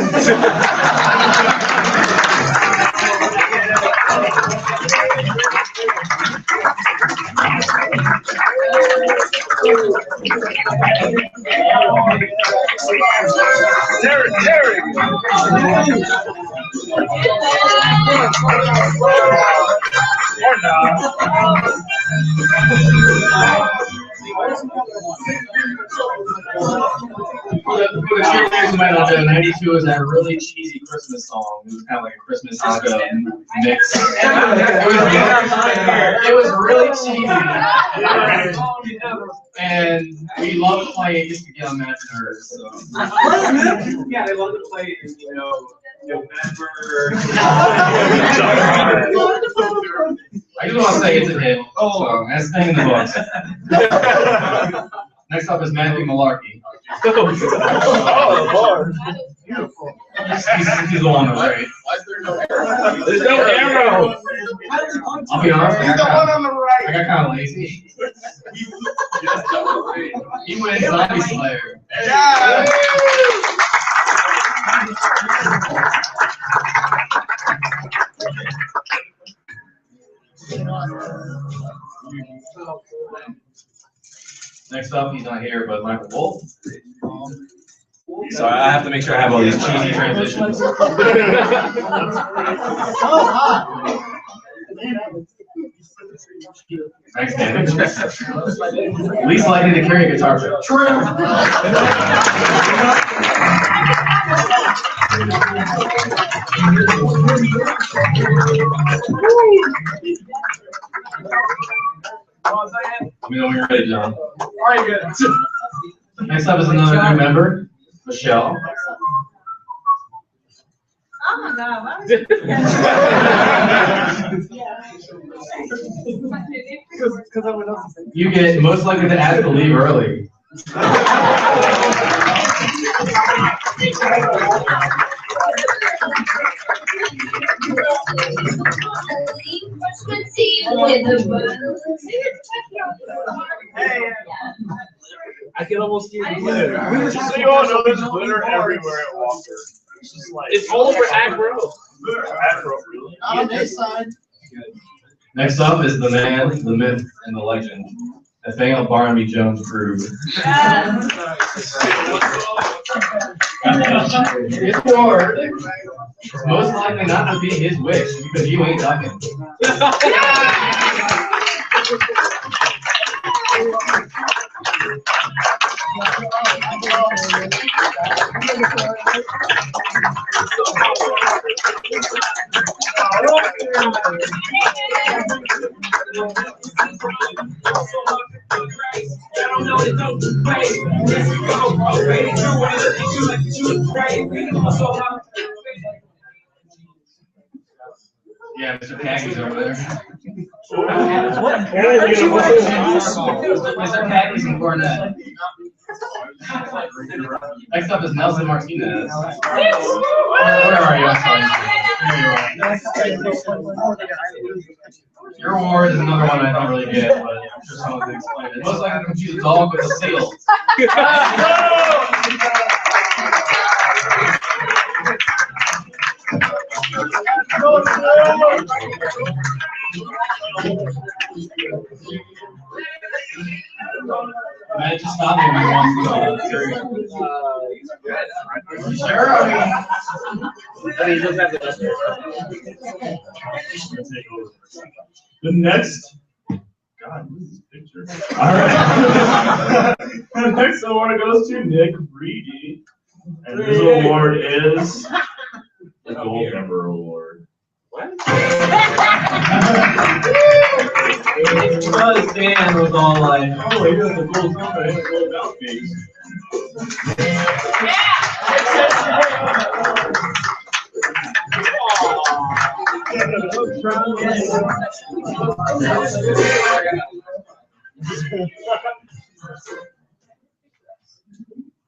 Derek. Or not. For the cheerleaders who might not know, 92 is that really cheesy Christmas song. It was kind of like a Christmas Hanukkah mix. It was really cheesy. And we love playing it just to get on Matt's nerves. So. Yeah, they love to play, November. I just want to say it's a hit. So that's staying in the books. Next up is Matthew Malarkey. Oh, Lord. Beautiful. He's the one on the right. Why is there no arrow? There's no arrow. I'll be honest. He's the one on the I right. got kind of lazy. He wins Zombie Slayer. Yeah. Next up, he's not here, but Michael Wolf. So I have to make sure I have all these cheesy transitions. Thanks, Dan. Least likely to carry a guitar pick. True. Let me know when you're ready, John. All right, good. Next up is another new member, Michelle. Oh my God. You get most likely to ask to leave early. I can almost hear the glitter. So you all know there's glitter everywhere at Walker. It's just like It's all over Ag Road. Afro, really. Not on this side. Next up is the man, the myth, and the legend, Nathaniel Barnaby Jones Groove. His award is most likely not to be his wish because you ain't ducking. Yeah, Mr. Paggy's over there. Mr. Paggy's in Cornet. Next up is Nelson Martinez. Where are you? Your award is another one I don't really get, but I'm sure someone can explain it. Most likely to confuse a dog with a seal. Matt, just stop me when you want to. Sure. The next. God, what is this picture? All right. The next award goes to Nick Reedy, and his award is the Gold Member Award. What? His band was all like, oh, he does the gold member and the gold mouthpiece.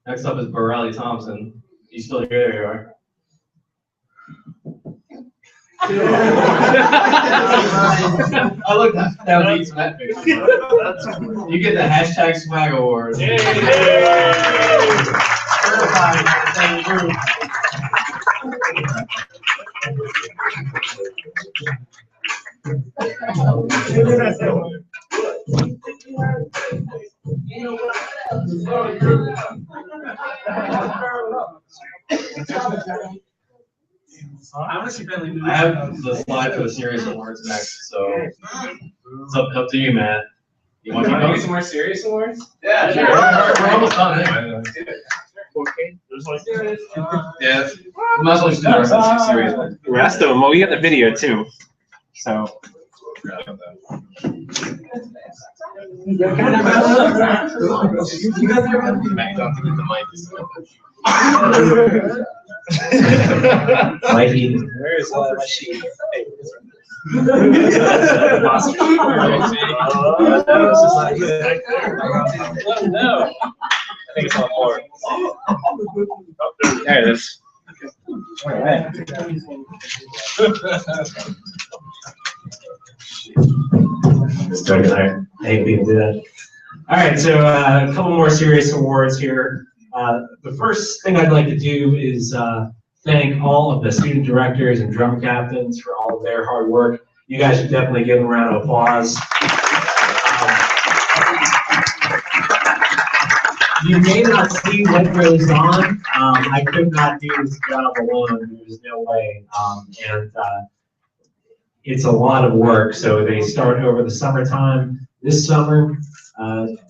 Next up is Borelli Thompson. You still here? There you are. I look that beats that picture. You get the hashtag swag award. Certified by the same group. I have the slide for the serious awards next, so it's up to you, Matt. You want to get some more serious awards? Yeah, sure. We're almost done anyway. Yeah, might as well just do the rest of the serious ones. The rest of them, well, we got the video too. So. Where is my sheet? No. I think it's on board. There it is. All right. I hate being do that. All right, so a couple more serious awards here. The first thing I'd like to do is thank all of the student directors and drum captains for all of their hard work. You guys should definitely give them a round of applause. You may not see what goes on. I could not do this job alone. There's no way. It's a lot of work. So they start over the summertime. This summer,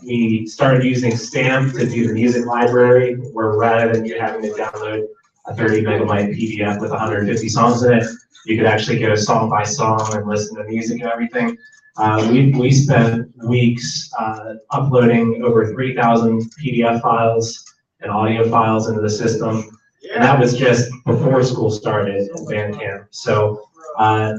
we started using Stamp to do the music library, where rather than you having to download a 30 megabyte PDF with 150 songs in it, you could actually go song by song and listen to music and everything. We spent weeks uploading over 3,000 PDF files and audio files into the system. And that was just before school started at Bandcamp. So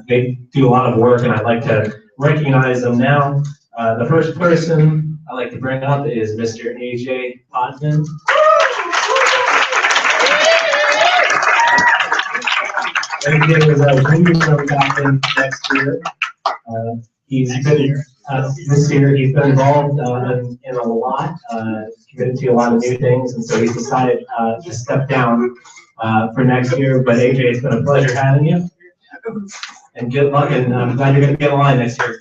they do a lot of work, and I'd like to recognize them now. The first person I'd like to bring up is Mr. AJ Potman. AJ was a junior drum captain next year. He's been this year. He's been involved in a lot, committed to a lot of new things, and so he's decided to step down for next year. But AJ, it's been a pleasure having you. And good luck, and I'm glad you're going to be on line next year.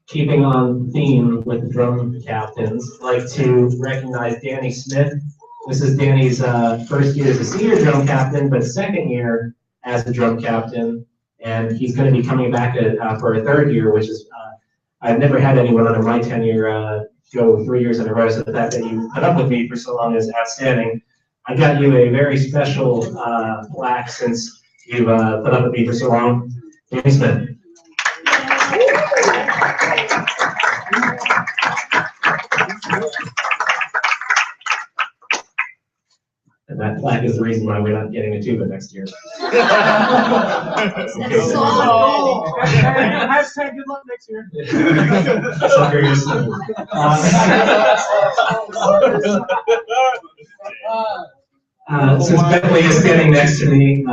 Keeping on theme with the drum captains, I'd like to recognize Danny Smith. This is Danny's first year as a senior drum captain, but second year as a drum captain. And he's going to be coming back for a third year, which is, I've never had anyone under my tenure go 3 years in a row, so the fact that you put up with me for so long is outstanding. I got you a very special plaque since you've put up with me for so long. Danny Smith. And that plaque is the reason why we're not getting a tuba next year. Hashtag good luck next year. Since Bentley is standing next to me,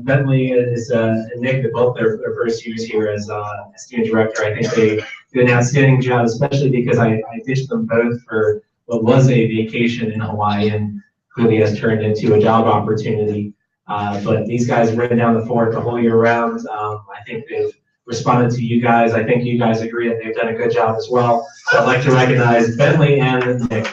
Bentley is Nick, both their first years here as student director. I think they did an outstanding job, especially because I ditched them both for what was a vacation in Hawaii and clearly has turned into a job opportunity. But these guys ran down the fort the whole year round. I think they've responded to you guys. I think you guys agree that they've done a good job as well. So I'd like to recognize Bentley and Nick.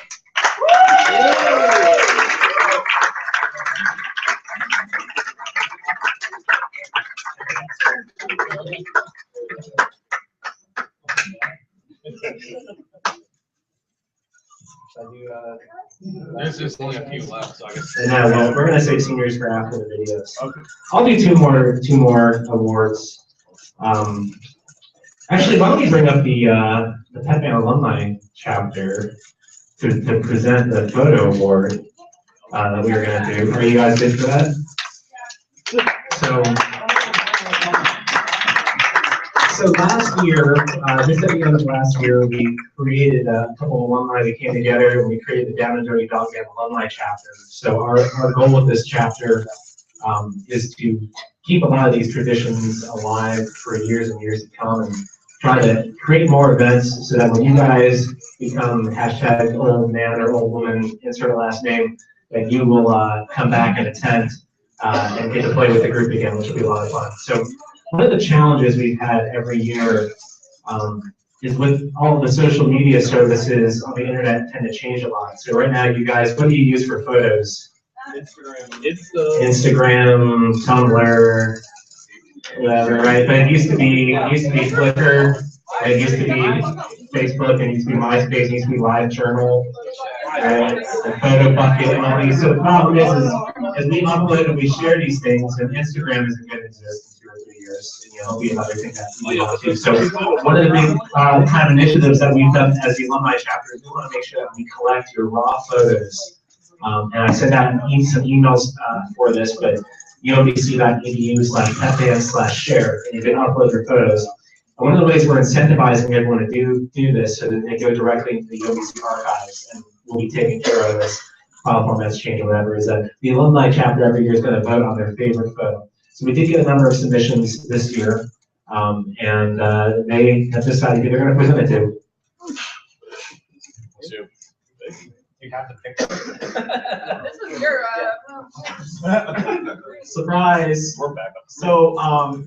There's just only a few left, so I guess. No, well, we're gonna save seniors for after the videos. Okay. I'll do two more awards. Actually, why don't we bring up the Pep Band Alumni chapter to present the photo award that we were gonna do. Are you guys good for that? So last year, just at the end of last year, we created a couple of alumni that came together and we created the Down and Dirty Dog Band Alumni chapter. So our goal with this chapter is to keep a lot of these traditions alive for years and years to come and try to create more events so that when you guys become hashtag old man or old woman, insert a last name, that you will come back and attend and get to play with the group again, which will be a lot of fun. So one of the challenges we've had every year is with all the social media services on the internet tend to change a lot. So right now, you guys, what do you use for photos? Instagram, Tumblr, whatever, right? But it used to be Flickr, it used to be Facebook, it used to be MySpace, it used to be LiveJournal, right? The Photo Bucket and all these. So the problem is as we upload and we share these things, and Instagram isn't going to exist in 2 or 3 years, and it'll be another thing that we want to do. So one of the big kind of initiatives that we've done as the alumni chapter is we want to make sure that we collect your raw photos. And I sent out some emails for this, but uobc.edu/petband/share, and you can upload your photos. And one of the ways we're incentivizing everyone to do this so that they go directly into the UOBC archives and will be taken care of as file formats change or whatever, is that the alumni chapter every year is going to vote on their favorite photo. So we did get a number of submissions this year, and they have decided who they're going to present it to. You have to pick. This is your Surprise. We're back up. So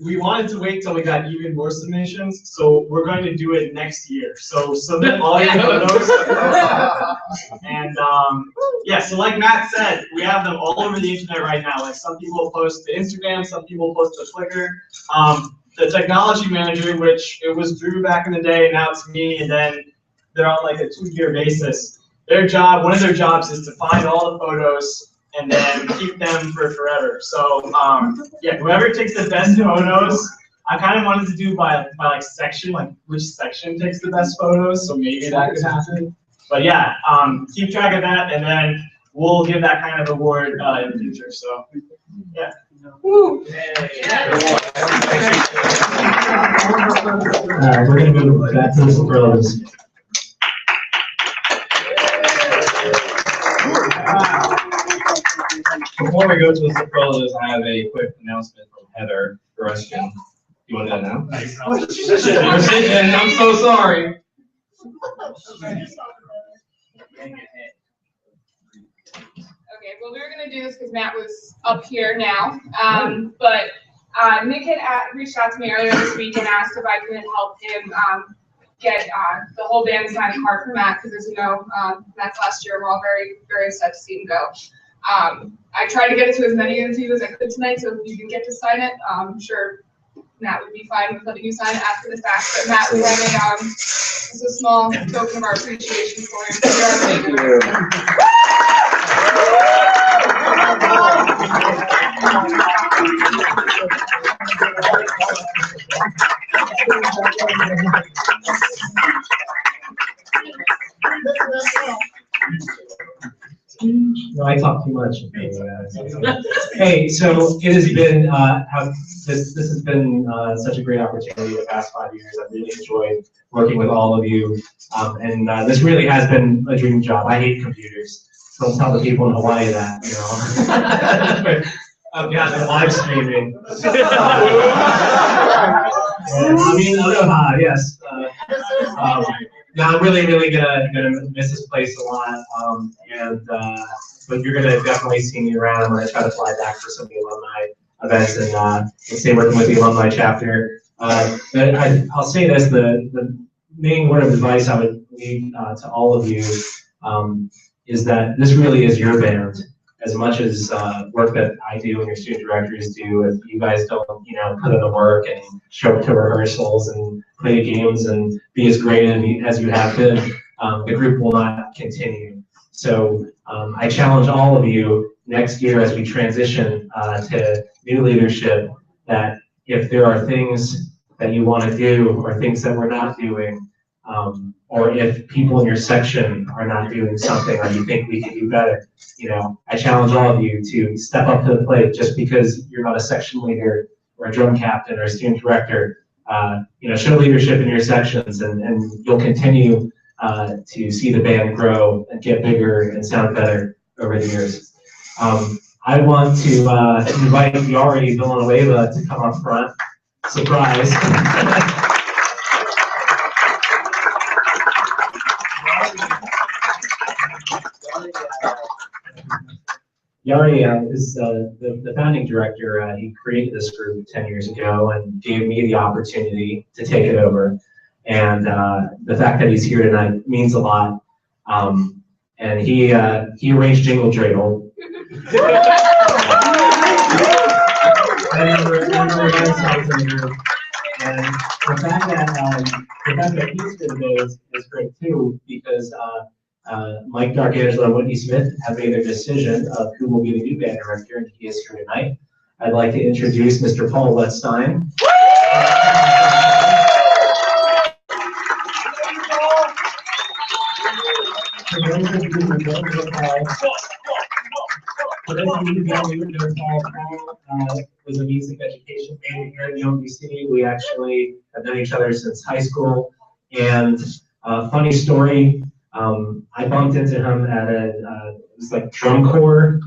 we wanted to wait till we got even more submissions, so we're going to do it next year. So submit all your photos. And yeah, so like Matt said, we have them all over the internet right now. Like some people post to Instagram, some people post to Flickr. The technology manager, which it was Drew back in the day, and now it's me, and then they're on like a 2-year basis. Their job, one of their jobs is to find all the photos and then keep them for forever. So yeah, whoever takes the best photos, I kind of wanted to do by like section, like which section takes the best photos. So maybe that could happen. But yeah, keep track of that, and then we'll give that kind of award in the future. So yeah. Woo. All right, we're going to move back to the superlatives. Before we go to the superlatives, I have a quick announcement from Heather Goreskian. You want that now? And I'm so sorry. Okay, well, we were gonna do this because Matt was up here now, but Nick had reached out to me earlier this week and asked if I could help him get the whole band signed a card for Matt, because as you know, Matt's last year, we're all very, very upset to see him go. I tried to get it to as many of you as I could tonight, so if you didn't get to sign it, I'm sure Matt would be fine with letting you sign it after the fact. But Matt, we have a small token of our appreciation for him. Thank you. No, I talk too much. Hey, so it has been this has been such a great opportunity the past 5 years. I've really enjoyed working with all of you, and this really has been a dream job. I hate computers. Don't tell the people in Hawaii that, you know. Yeah, they're live streaming. I mean, aloha, yes. No, I'm really gonna miss this place a lot, but you're gonna definitely see me around. I'm gonna try to fly back for some of the alumni events and stay working with the alumni chapter. But I'll say this: the main word of advice I would leave to all of you is that this really is your band. As much as work that I do and your student directors do, if you guys don't, you know, put in the work and show up to rehearsals and play the games and be as great as you have been, the group will not continue. So I challenge all of you next year as we transition to new leadership, that if there are things that you want to do or things that we're not doing, or if people in your section are not doing something or you think we can do better, you know, I challenge all of you to step up to the plate. Just because you're not a section leader or a drum captain or a student director, you know, show leadership in your sections, and you'll continue to see the band grow and get bigger and sound better over the years. I want to invite Yari Villanueva to come up front. Surprise. Yari is the founding director. He created this group 10 years ago and gave me the opportunity to take it over. And the fact that he's here tonight means a lot. And he arranged Jingle Dreidel. And the fact that he's here today is great too, because Mike D'Arcangelo and Whitney Smith have made their decision of who will be the new band director, and he is here tonight. I'd like to introduce Mr. Paul Wettstein. For those of you who don't know Paul, was a music education major here at UMBC. We actually have known each other since high school. And funny story, I bumped into him at it was like drum corps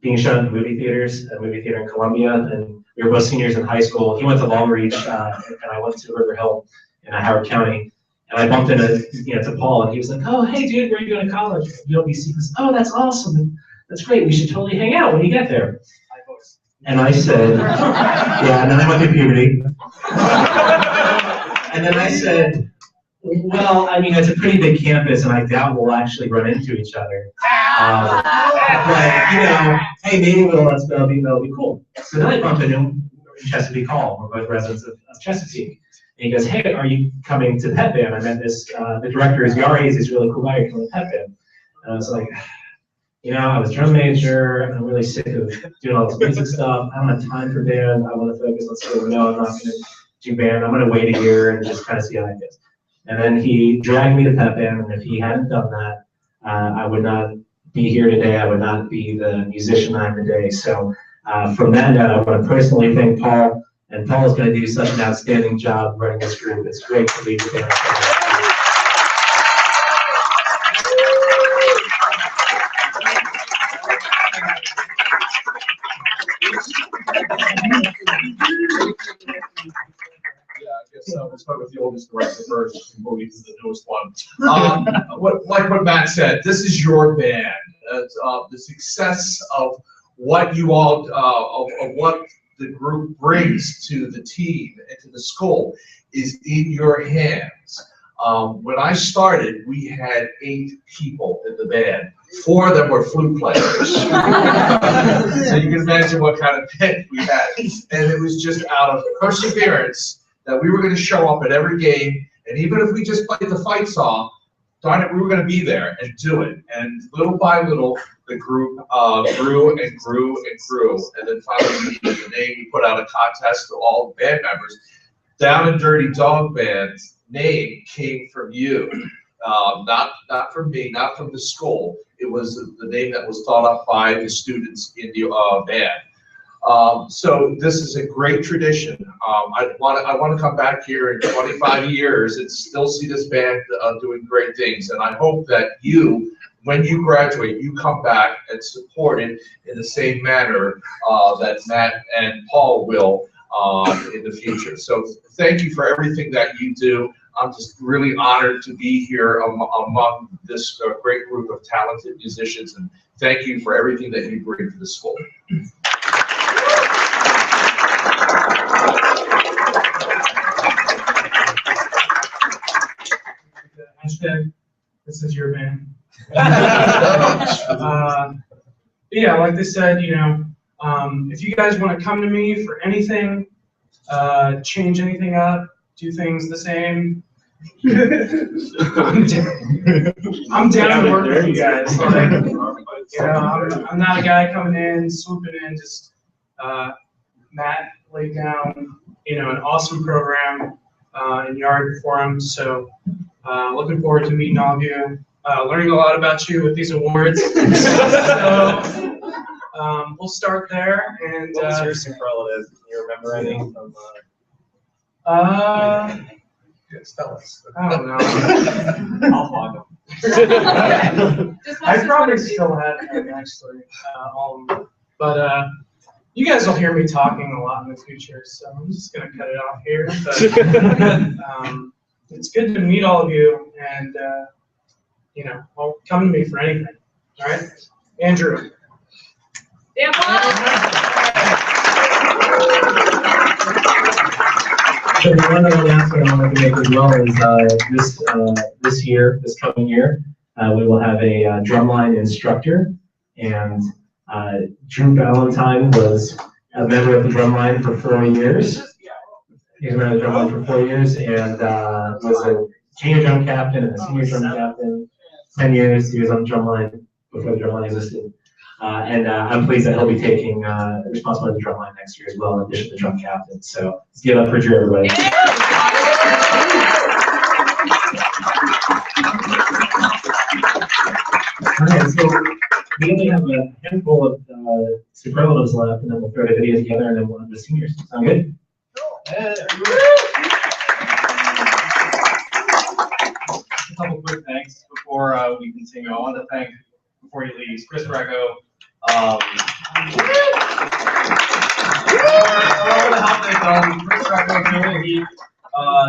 being shown in movie theaters, a movie theater in Columbia, and we were both seniors in high school. He went to Long Reach, and I went to River Hill in Howard County. And I bumped into, to Paul, and he was like, "Oh, hey, dude, where are you going to college?" UMBC. He goes, "Oh, that's awesome. That's great. We should totally hang out when you get there." And I said, "Yeah." And then I went to puberty. And then I said, "Well, I mean, it's a pretty big campus, and I doubt we'll actually run into each other. But hey, maybe that'll be cool." So then I bumped into him in Chesapeake Hall. We're both residents of Chesapeake. And he goes, "Hey, are you coming to the pep band? I met this, the director is Yari, he's this really cool guy, you're coming to the pep band." And I was like, I was drum major, I'm really sick of doing all this music stuff. I don't have time for band. I want to focus on school. No, I'm not going to do band. I'm going to wait a year and just kind of see how it goes. And then he dragged me to pep band, and if he hadn't done that, I would not be here today. I would not be the musician I am today. So from that note, I want to personally thank Paul. And Paul is going to do such an outstanding job running this group. It's great to lead the band. We'll start with the oldest director first, and we'll get to the newest one. Like what Matt said, this is your band. the success of what you all, of what the group brings to the team and to the school is in your hands. When I started, we had 8 people in the band. 4 of them were flute players. So you can imagine what kind of band we had. And it was just out of perseverance that we were going to show up at every game. And even if we just played the fight song, darn it, we were going to be there and do it. And little by little, the group grew and grew and grew. And then finally, the name, we put out a contest to all band members. Down and Dirty Dog Band's name came from you, not from me, not from the school. It was the name that was thought up by the students in the band. So this is a great tradition. I want to come back here in 25 years and still see this band doing great things. And I hope that you, when you graduate, you come back and support it in the same manner that Matt and Paul will in the future. So thank you for everything that you do. I'm just really honored to be here among this great group of talented musicians, and thank you for everything that you bring to the school. Hashtag, this is your band. Yeah, like they said, you know, if you guys want to come to me for anything, change anything up, do things the same, I'm down to work with you guys. Like, you know, I'm not a guy coming in, swooping in. Just Matt laid down, you know, an awesome program in Yard for him. So looking forward to meeting all of you, learning a lot about you with these awards. So we'll start there. And what was your superlative? Can you remember any from? Yes, tell us. I don't know. I'll find them. I probably still have them, actually, all of them. But you guys will hear me talking a lot in the future, so I'm just going to cut it off here. But it's good to meet all of you, and, you know, come to me for anything. All right? Andrew. Yeah, So one other announcement I wanted to make as well is this coming year, we will have a drumline instructor, and Drew Valentine was a member of the drumline for 4 years. He was a member of the drumline for 4 years, and was a junior drum captain and a senior drum captain. 10 years he was on the drumline before the drumline existed. And I'm pleased that he'll be taking responsibility for the drumline next year as well, in addition to the drum captain. So let's give it up for Drew, everybody. All right, so we only have a handful of superlatives left, and then we'll throw the video together, and then we'll have the seniors. Sound good? A couple quick thanks before we continue. I want to thank, before he leaves, Chris Greco. For all the help they've done, Chris Greco, Julie Heath,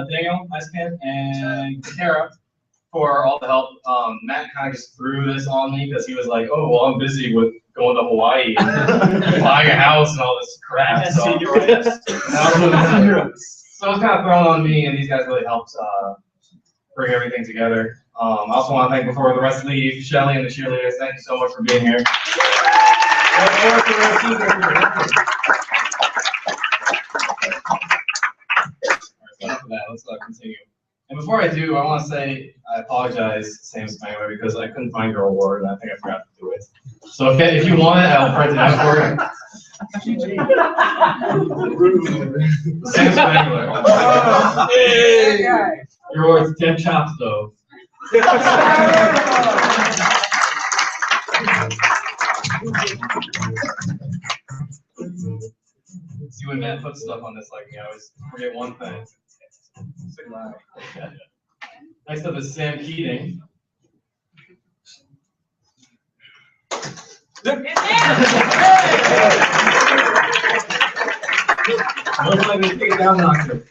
Daniel Eiskamp, and Kara for all the help. Matt kind of just threw this on me because he was like, "Oh, well, I'm busy with going to Hawaii and buying a house and all this crap." So it's kind of thrown on me, and these guys really helped bring everything together. I also want to thank, before the rest leave, Shelly and the cheerleaders. Thank you so much for being here. Let's continue. And before I do, I want to say I apologize, Sam Spangler, because I couldn't find your award, and I think I forgot to do it. So if you want it, I'll print it out for you. Sam Spangler. Hey. Your award's 10 chops, though. See, when Matt puts stuff on this, like, I always forget one thing. Next up is Sam Keating. Most likely to take it down, Doctor.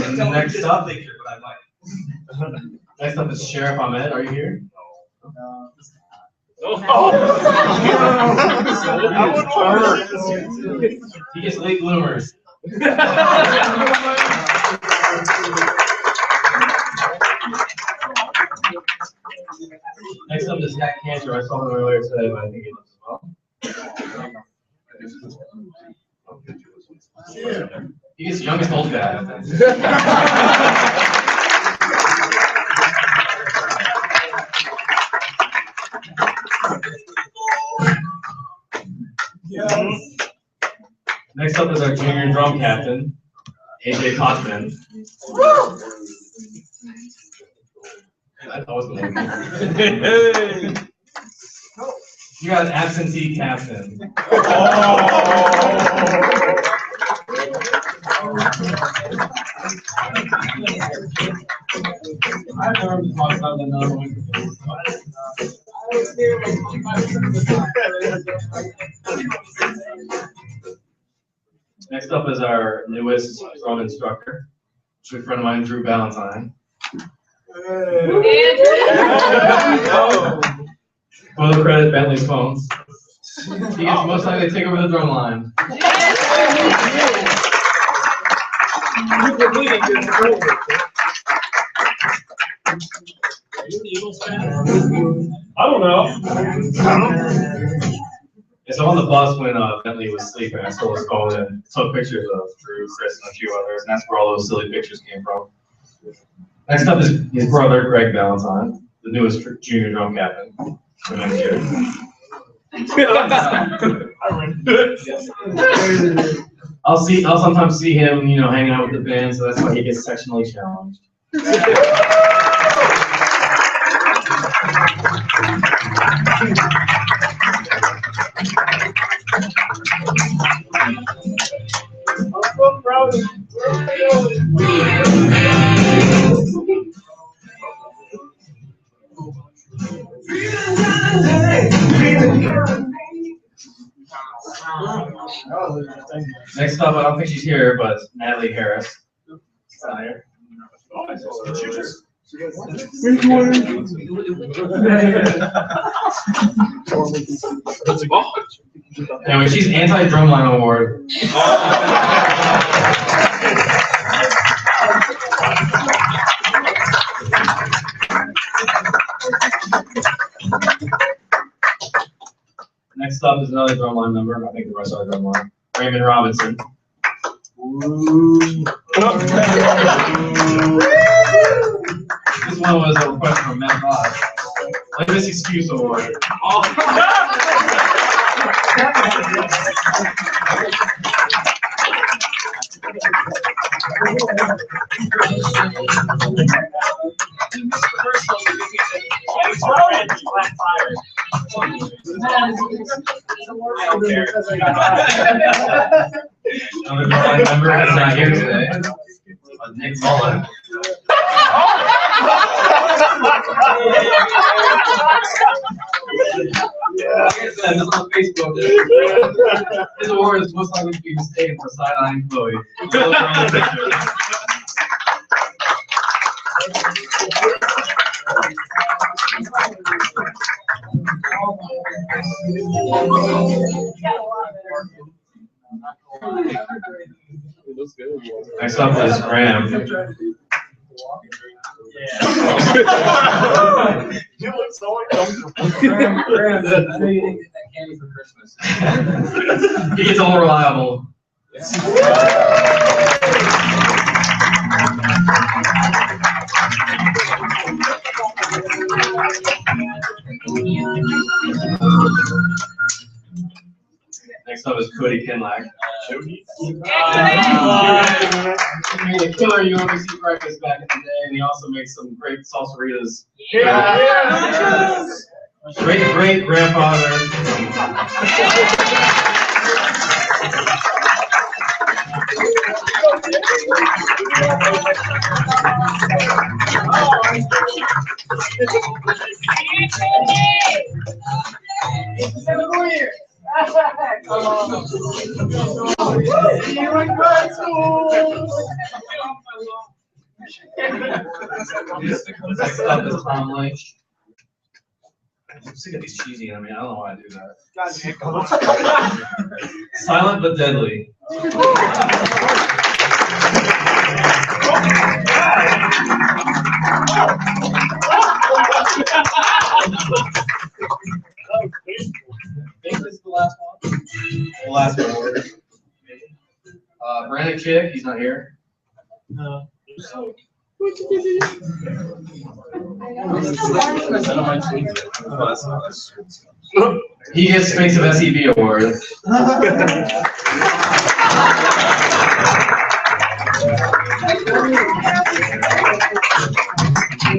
Next up, next up is Sheriff Ahmed. Are you here? He gets late bloomers. Next up is Jack Cantor. I saw him earlier today, but I think he looks well. He gets youngest old guy. Next up is our junior drum captain, AJ Kochman. That was the one. You got an absentee captain. Next up is our newest drum instructor, a good friend of mine, Drew Valentine. Full credit, Bentley's phones. He gets most likely to take over the drum line. I don't know. Yeah, so on the bus when Bentley was sleeping, I stole his phone and took pictures of Drew, Chris, and a few others, and that's where all those silly pictures came from. Next up is his brother, Greg Valentine, the newest junior drum captain. I'll sometimes see him, hanging out with the band, so that's why he gets sectionally challenged. I'm so proud of you. Next up, I don't think she's here, but Natalie Harris. Not here. Anyway, she's anti-drumline award. Next up is another drumline member. I think the rest are drumline. Raymond Robinson. This one was a request from Matt Bosch. Like this excuse award. Another drumline member is not here today. Nick Mullen. That's on Facebook. His award is most likely to be mistaken for sideline Chloe. Next up is Graham. You look so uncomfortable. He gets all reliable. Next up is Cody Kinlack. He made a killer UMBC breakfast back in the day, and he also makes some great salsaritas. Great grandfather. Next up is Tom Lynch. I'm sick of these cheesy. I mean, I don't know why I do that. Silent but deadly. I think this is the last one. The last award. Brandon Chick, he's not here. No. He gets Face of SEB award.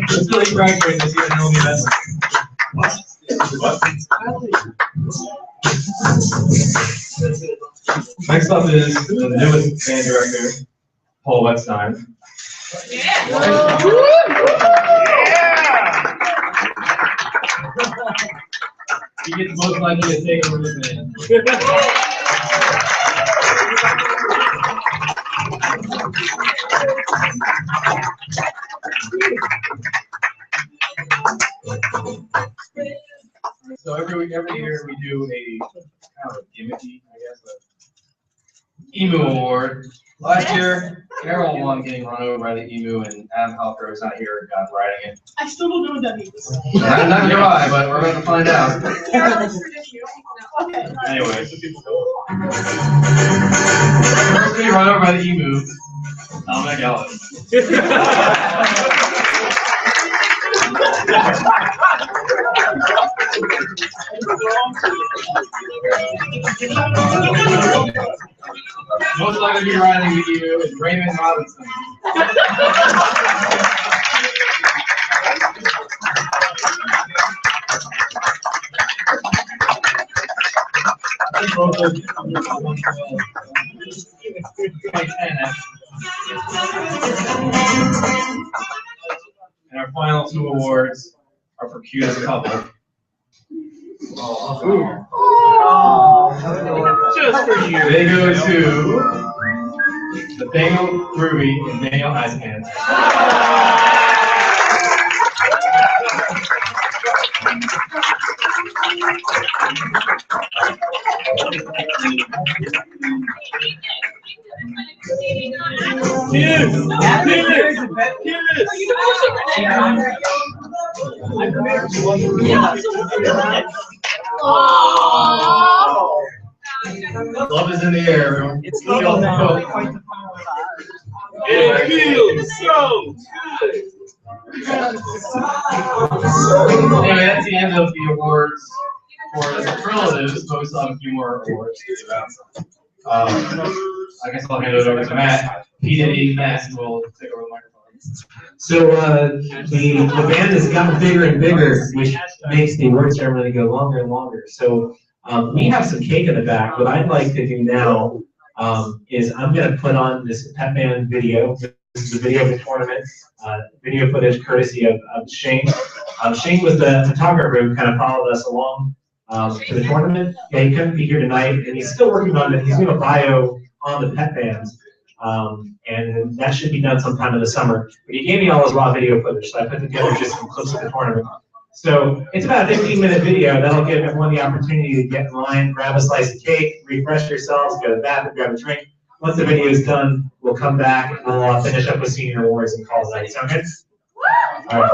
It's really graduating this year, no best. Next up is the newest band director, Paul Wetstein. He gets most likely to take over this band. So every year we do a kind of gimmicky, I guess, Emu Award. Last year, Carol won getting run over by the emu, and Adam Halper is not here, got riding it. I still don't know what that means. Not do I, but we're going to find out. Okay. Anyway. First being run over by the emu, Dominic Ellis. Most likely to be riding with you is Raymond Robinson. And our final two awards are for cutest couple. Just for you. They go to Nathaniel Ruby and Daniel Eisenhans. Love is in the air, everyone. It's love now. It feels so good. Anyway, that's the end of the awards for the relatives, but we still have a few more awards to give out. I guess I'll hand it over to Matt. P. Diddy Matt will take over the microphone. So the band has gotten bigger and bigger, which makes the award ceremony go longer and longer. So we have some cake in the back. What I'd like to do now is I'm going to put on this pep band video. This is a video of the tournament, video footage courtesy of Shane. Shane was the photographer who kind of followed us along to the tournament. Yeah, he couldn't be here tonight, and he's still working on it. He's doing a bio on the pep bands, and that should be done sometime in the summer. But he gave me all his raw video footage, so I put together just some clips of the tournament. So it's about a 15-minute video. That'll give everyone the opportunity to get in line, grab a slice of cake, refresh yourselves, go to the bathroom, grab a drink. Once the video is done, we'll come back and we'll finish up with senior awards and call it night. Sound good? All right.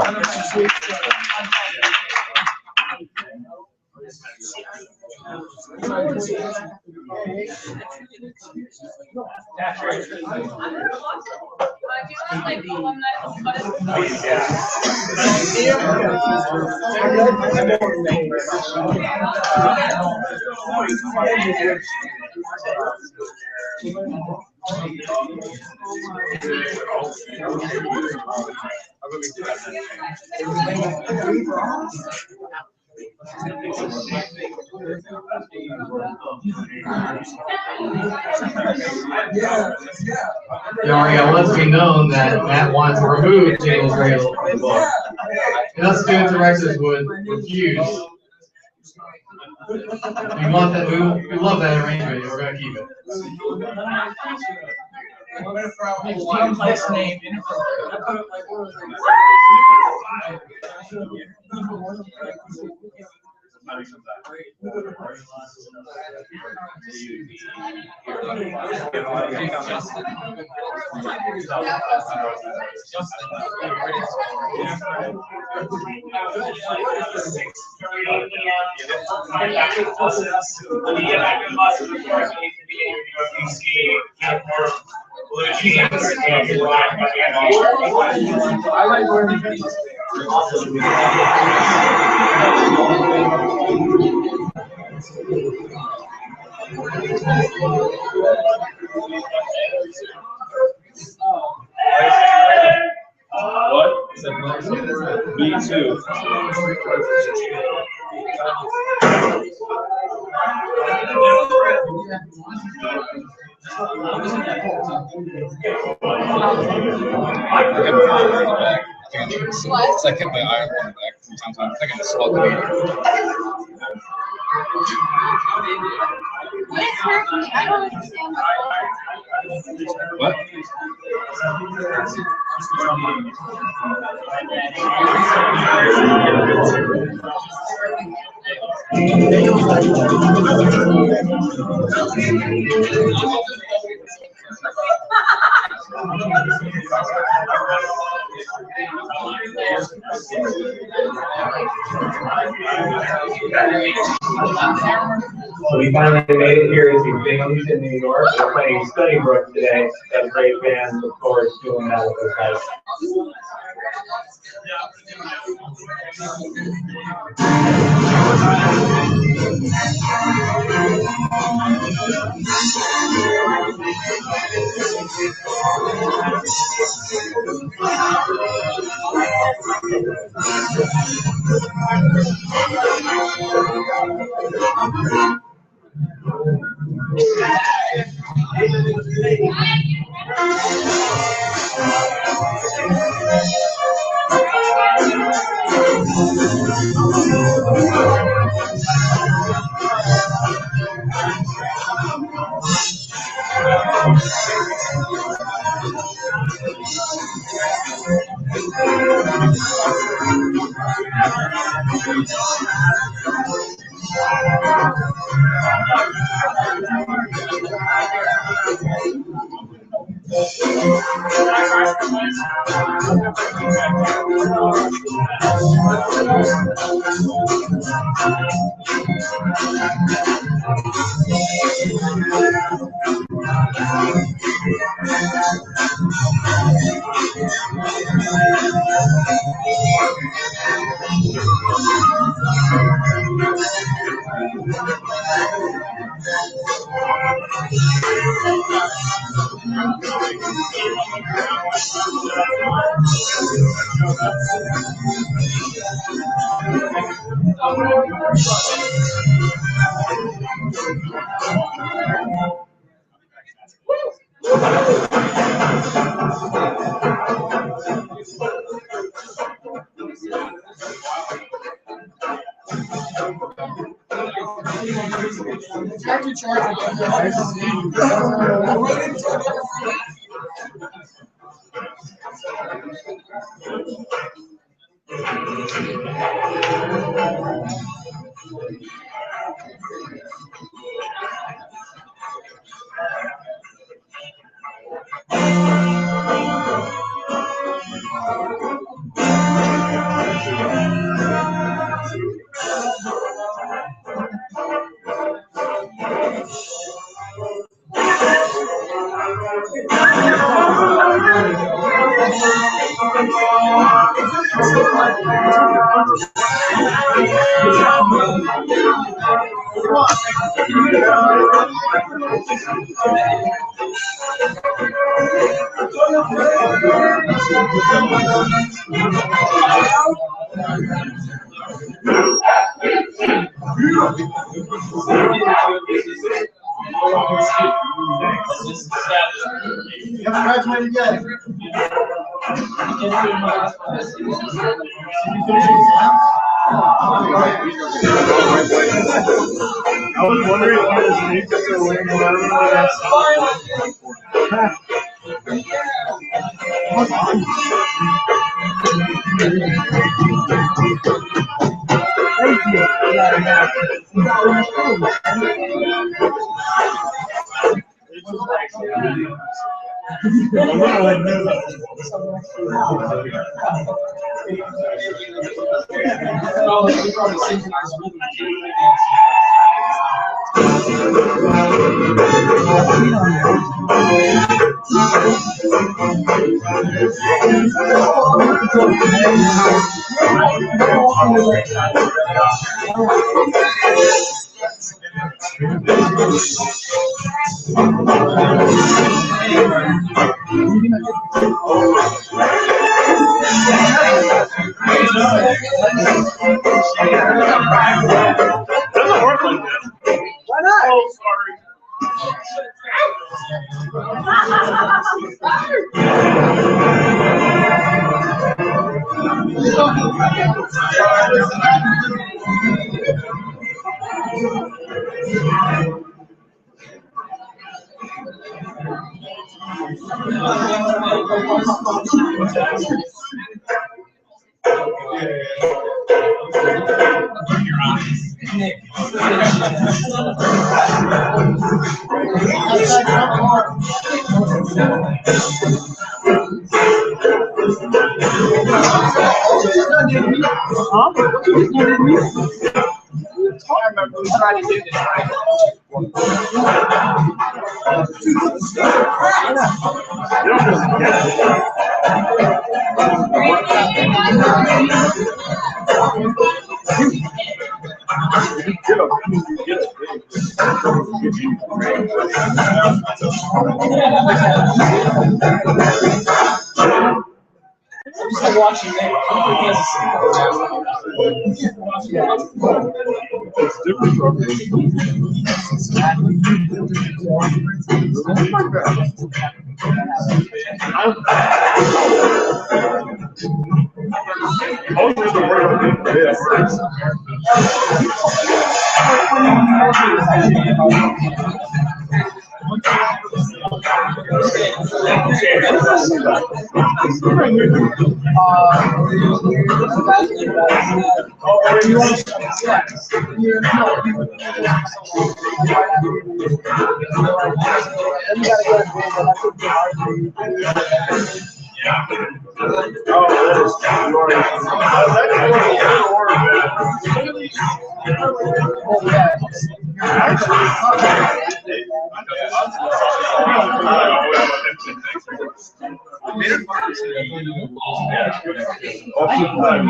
Let's be known that Matt wants to remove Jingles Cradle from the book. And us student directors would refuse. We want that. We love that arrangement. We're going to keep it. Complex name. I like learning things. What? Me too. It's like hit my eye on the back sometimes. I'm thinking it's slow. I don't understand What? So we finally made it here to Binghamton, New York. We're playing Stony Brook today. Got a great band. Look forward to doing that with those guys. You haven't graduated yet. I was wondering if you was wearing Doesn't work like this. Why not? Oh, sorry. I remember we tried to do this. I'm just like watching Nick. It's different from Okay, fine.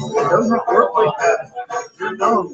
It doesn't work like that. You're dumb.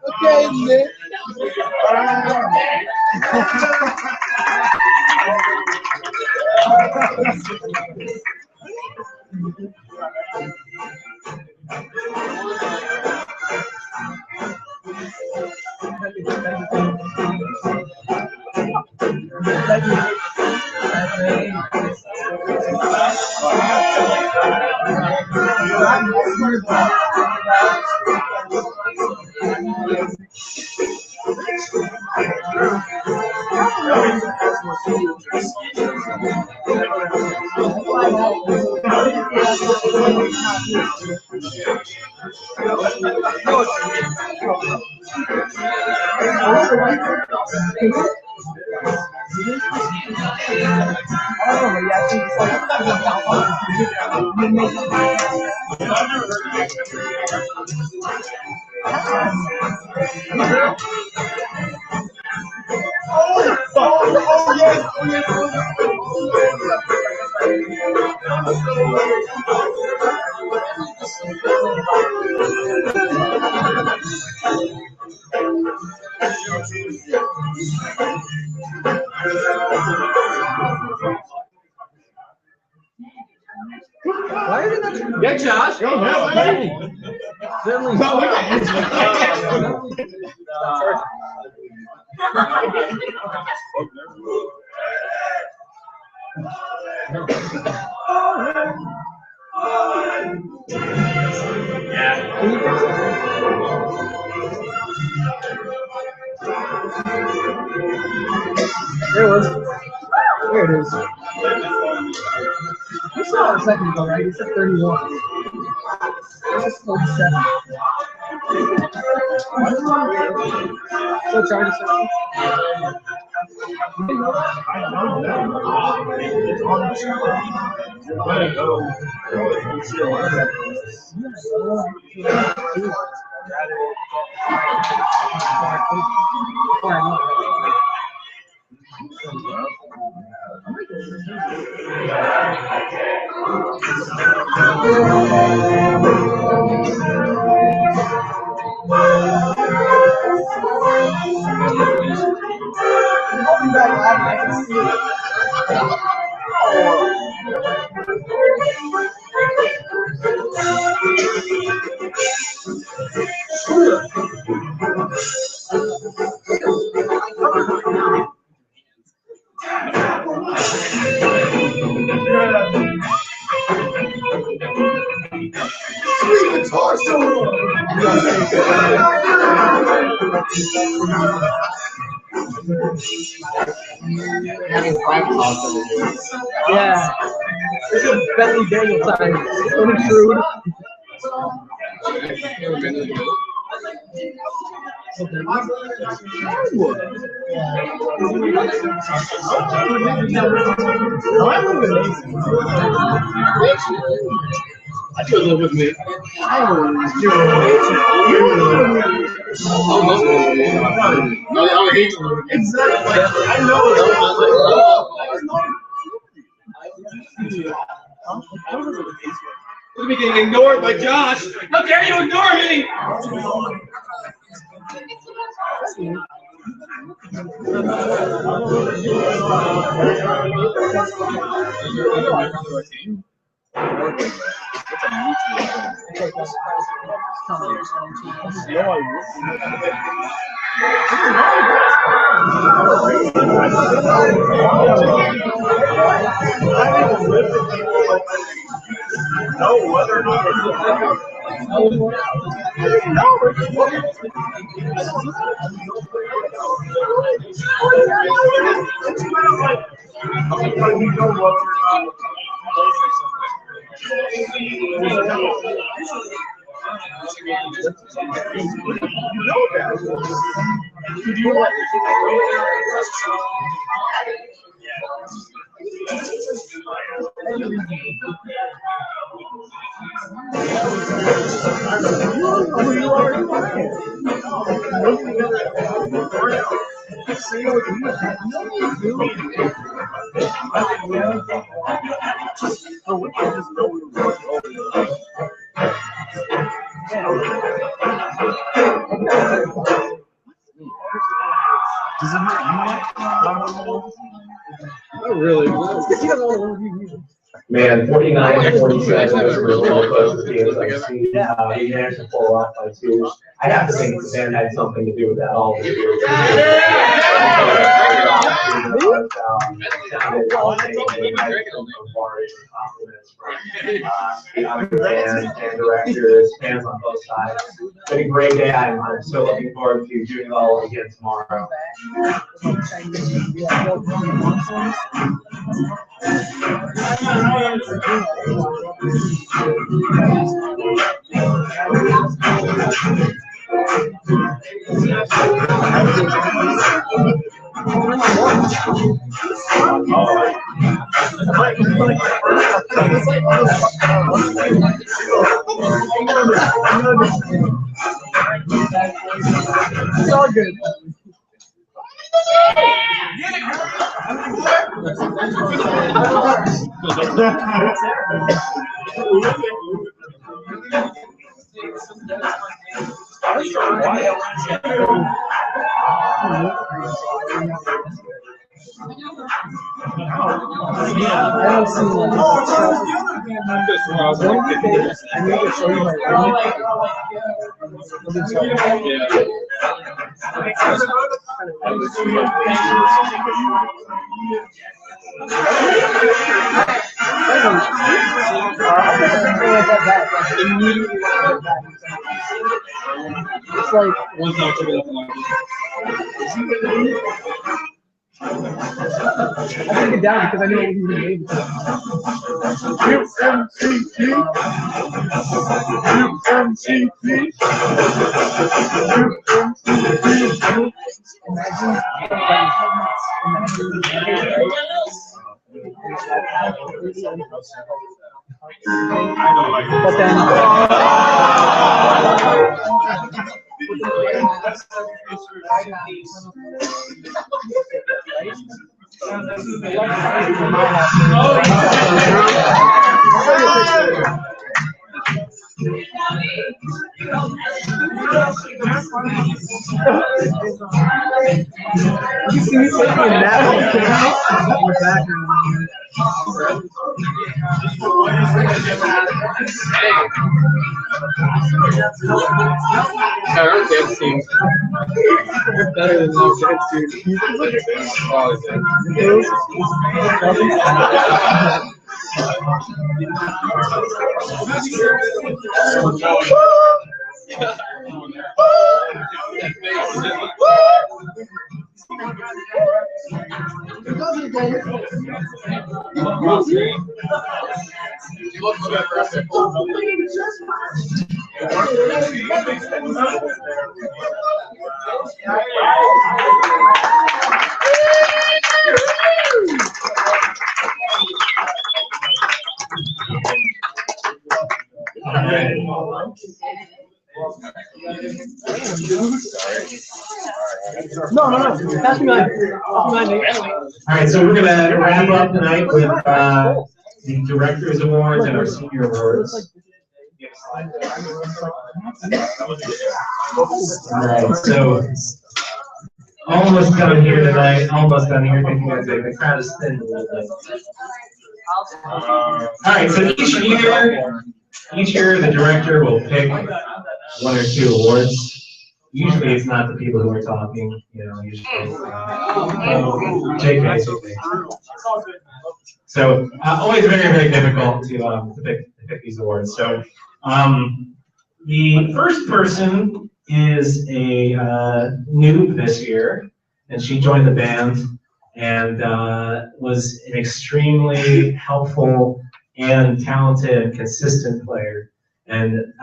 Okay, Nick. Yeah, Josh. There it was. There it is. You saw it a second ago, right? You said 31. It's 47. So trying to say. You didn't know that? I know that. It's on the show. Let it go. Yeah. This is Bentley Daniel time. Tony Shrewd. I do live with me. Exactly. I know. Look at me getting ignored by Josh. How dare you ignore me? know whether or not Does it hurt you yet? Not really. Man, 49-47 was really close to the games I've seen. We managed to pull off by 2. I have to think the band had something to do with that all this year. Band directors, fans on both sides. It's been a great day. I'm so looking forward to doing it all again tomorrow. It's all good. It's like one touch of it. I took it down because I knew it was even made. But then you see me taking a nap. We're back. Our dance team. Better than those dance teams. No. Pass me mine. All right, so we're gonna wrap up tonight with the Directors Awards and our Senior Awards. All right, so almost done here tonight. Almost done here. Thank you guys. The crowd is thin a little bit. All right, so each year the director will pick 1 or 2 awards. Usually it's not the people who are talking, usually JK. So always very, very difficult to pick these awards. So the first person is a noob this year, and she joined the band and was an extremely helpful and talented and consistent player. And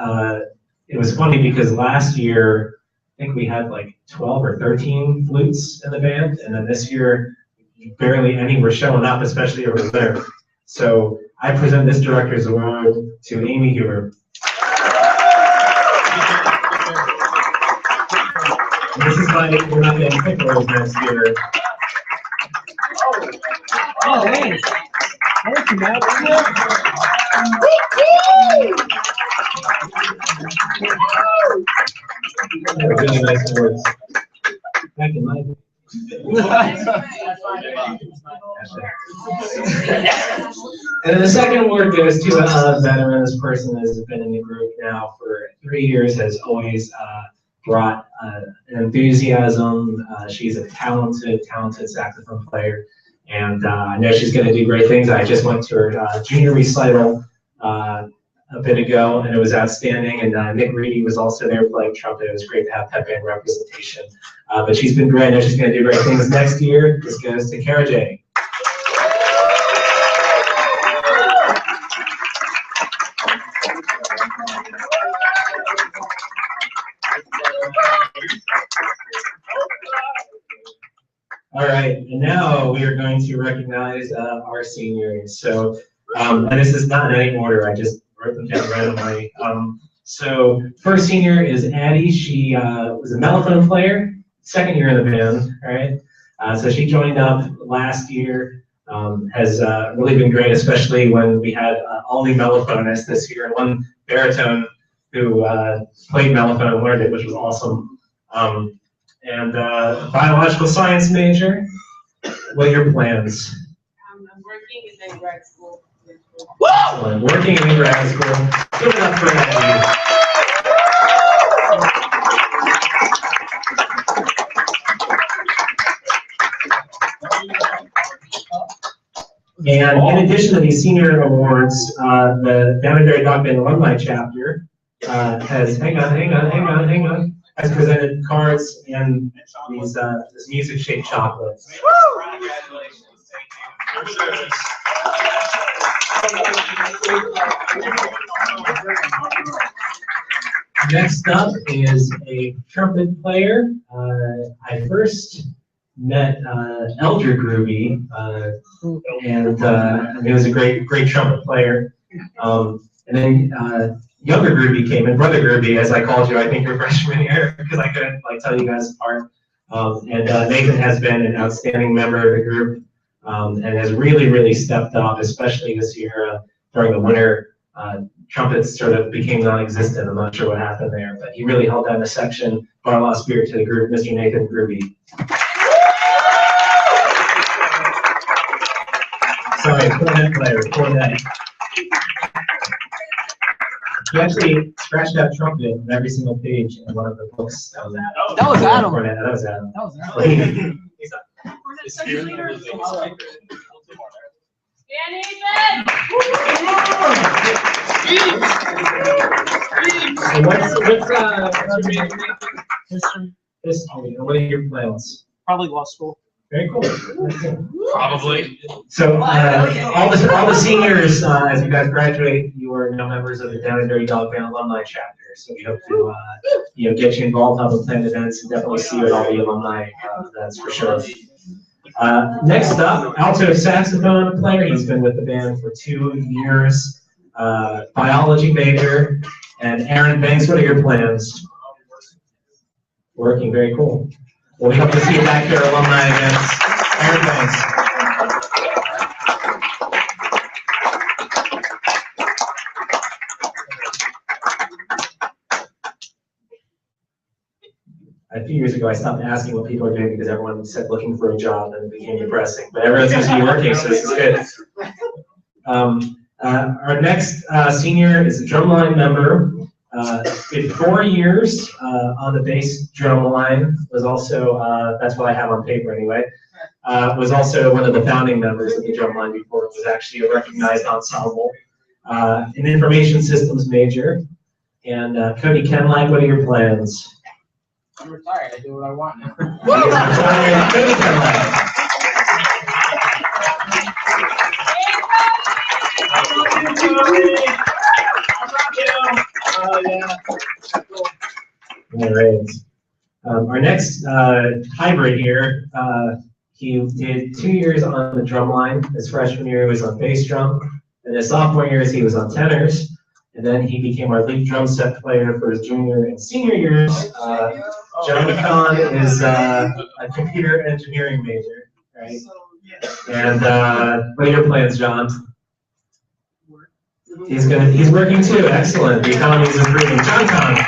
it was funny because last year, I think we had like 12 or 13 flutes in the band, and then this year, barely any were showing up, especially over there. So I present this Director's Award to Amy Huber. This is why we're not getting pickles next year. Oh, man. Thank you, Matt. Really nice words. Back in my And then the second award goes to a veteran. This person has been in the group now for 3 years, has always brought an enthusiasm. She's a talented saxophone player, and I know she's going to do great things. I just went to her junior recital a bit ago, and it was outstanding. And Nick Reedy was also there playing trumpet. It was great to have that band representation. But she's been great. I know she's going to do great things next year. This goes to Kara J. All right, and now we are going to recognize our seniors. So, and this is not in any order. I just wrote them down randomly. So first senior is Addie. She was a mellophone player, second year in the band, right? So she joined up last year, has really been great, especially when we had all new mellophonists this year, and one baritone who played mellophone and learned it, which was awesome. And biological science major. What are your plans? I'm working in grad school. Excellent. Working in grad school. Give it up for that. And in addition to these senior awards, the Down and Dirty Dog Band alumni chapter has has presented cards and these this music-shaped chocolates. Next up is a trumpet player. I first met Elder Groovy, and he was a great trumpet player. And then younger Groovy came in, Brother Groovy, as I called you, I think your freshman year, because I couldn't tell you guys apart. And Nathan has been an outstanding member of the group, and has really stepped up, especially this year during the winter. Trumpets sort of became non-existent. I'm not sure what happened there, but he really held down the section, brought a lot of spirit to the group. Mr. Nathan Groovy. Sorry, cornet player, cornet. He actually scratched out trumpet on every single page in one of the books on that. That was Adam. Cornet, that was Adam. That was Adam. He's up. History. What are your plans? Probably law school. Very cool. Probably. So all the seniors, as you guys graduate, you are now members of the Down and Dirty Dog Band alumni chapter. So we hope to get you involved, help them plan events, and definitely see you at all the alumni events for sure. Next up, alto saxophone player. He's been with the band for 2 years. Biology major, and Aaron Banks. What are your plans? Working, very cool. Well, we hope to see you back here at alumni events. Aaron Banks. A few years ago, I stopped asking what people are doing because everyone said looking for a job, and it became depressing. But everyone seems to be working, so this is good. Our next senior is a drumline member. Did 4 years on the bass drum line. Was also that's what I have on paper anyway. Was also one of the founding members of the drum line before it was actually a recognized ensemble. An information systems major. And Cody Kenlike, what are your plans? I'm retired. I do what I want now. Cody Kenlike. All right. Our next hybrid here, he did 2 years on the drum line. His freshman year he was on bass drum, and his sophomore years he was on tenors, and then he became our lead drum set player for his junior and senior years. John McCon is a computer engineering major, right? And what are your plans, John? He's working too. Excellent. The economy is improving. John Con.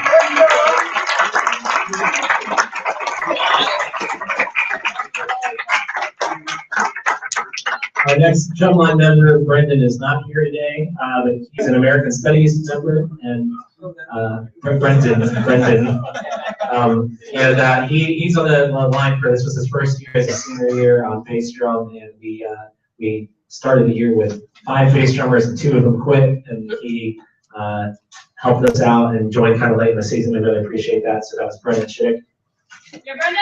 Our next drumline member, Brendan, is not here today, but he's an American Studies member, and Brendan, and he's on the line for this. Was his first year as a senior year on bass drum, and we started the year with 5 bass drummers, and 2 of them quit, and he helped us out and joined kind of late in the season. We really appreciate that. So that was Brendan Schick. Yeah, Brendan.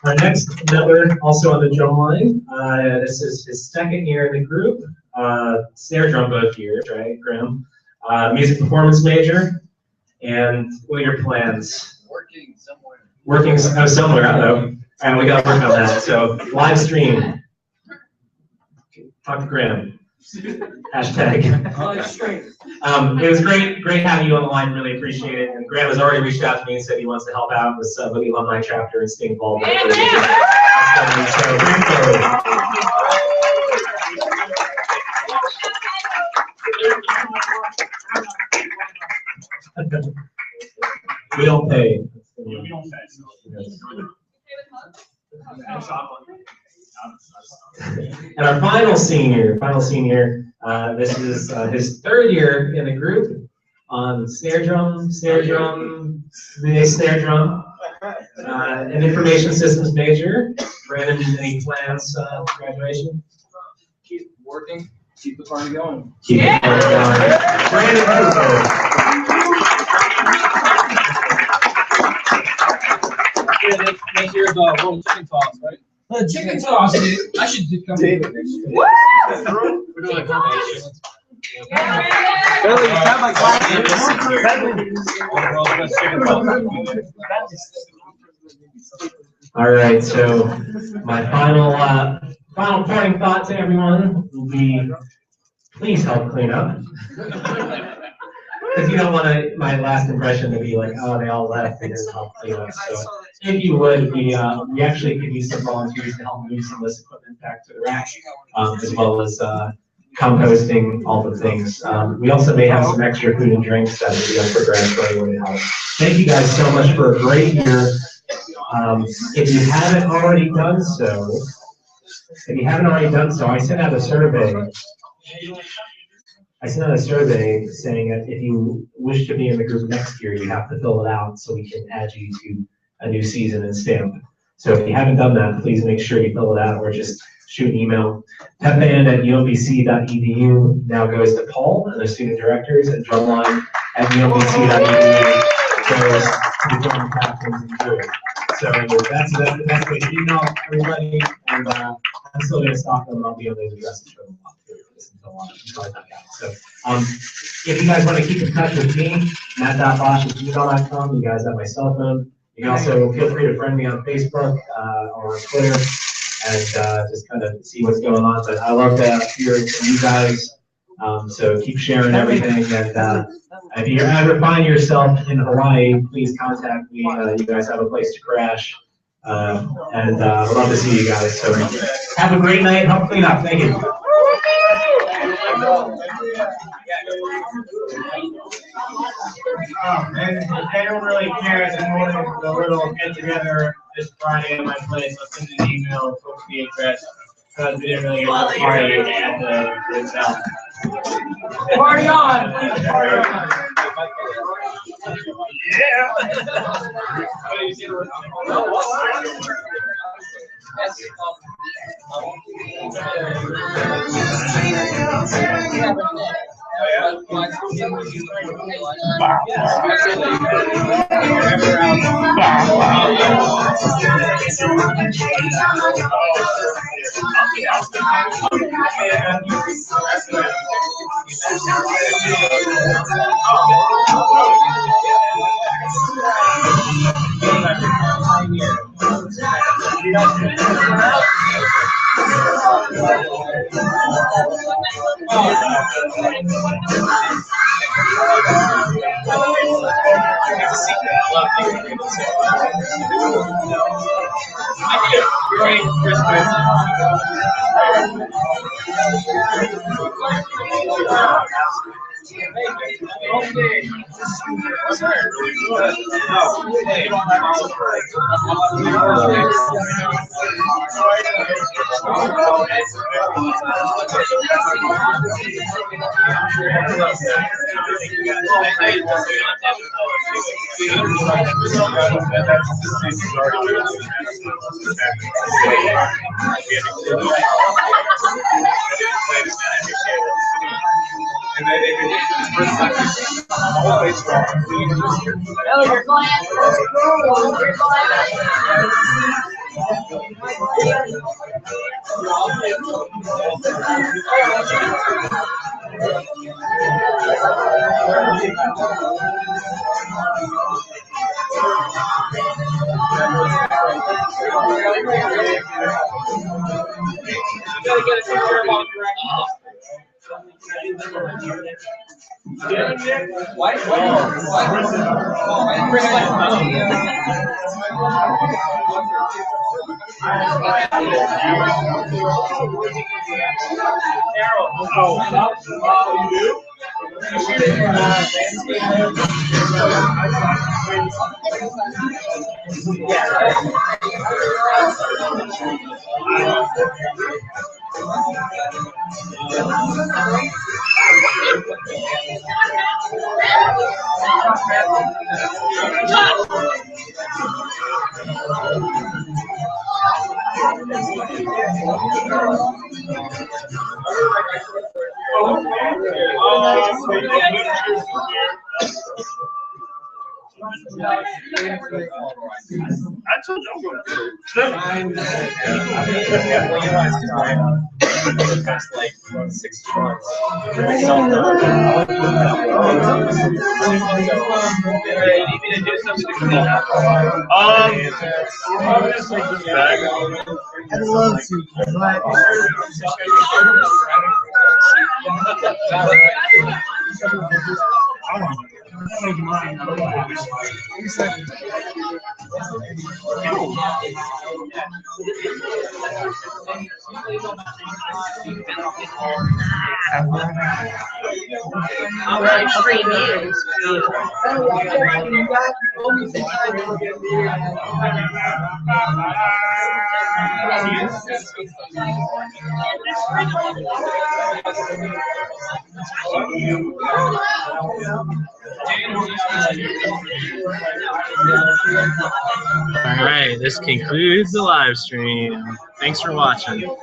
Our next member, also on the drum line, this is his 2nd year in the group. Snare drum both years, right, Graham? Music performance major. And what are your plans? Working somewhere. Working somewhere, I don't know. And we got to work on that. So live stream. Talk to Graham. Hashtag. Live stream. It was great having you on the line. Really appreciate it. And Graham has already reached out to me and said he wants to help out with the alumni chapter and stay involved. So bring forward. We don't pay. We don't pay. And our final senior, this is his 3rd year in the group on snare drum, and information systems major. Brandon, any plans for graduation? Keep working, keep the party going. Keep the party going. Brandon, Next year's World Chicken Toss, right? The chicken toss, dude. I should come to it. Woo! We're doing a competition. All right, so my final parting thought to everyone will be, please help clean up. Because you don't want my last impression to be like, oh, they all left, they didn't help clean up. So if you would, we actually could use some volunteers to help move some of this equipment back to the rack, as well as composting, all the things. We also may have some extra food and drinks that will be up for grabs for anyone to help. Thank you guys so much for a great year. If you haven't already done so, I sent out a survey. Saying that if you wish to be in the group next year, you have to fill it out so we can add you to a new season and stamp. So if you haven't done that, please make sure you fill it out or just shoot an email. pepband@umbc.edu now goes to Paul and the student directors, and drumline at umbc.edu goes to the drum captains and crew. So that's the best way to email everybody, and I'm still going to stock them, and I'll be on those addresses for them. So if you guys want to keep in touch with me, matt.bosch@gmail.com, you guys have my cell phone. You can also feel free to friend me on Facebook or on Twitter and just kind of see what's going on. But I love to hear from you guys, so keep sharing everything. And if you ever find yourself in Hawaii, please contact me. You guys have a place to crash. And I'd love to see you guys. So have a great night. Help clean up. Thank you. And if anyone really cares, I'm holding a little get together this Friday at my place. I'll send an email with the address because we didn't really get to the party at the hotel. Party on! Party on! Oh, Merry Christmas. And then in addition, this person always strong. Oh, you're glad. You're Gotta get a picture of all I told you I'm going to Past like 6 months. You need me to do something to clean up? Probably just like this bag. I'd love to, All right, free news. All right, this concludes the live stream. Thanks for watching.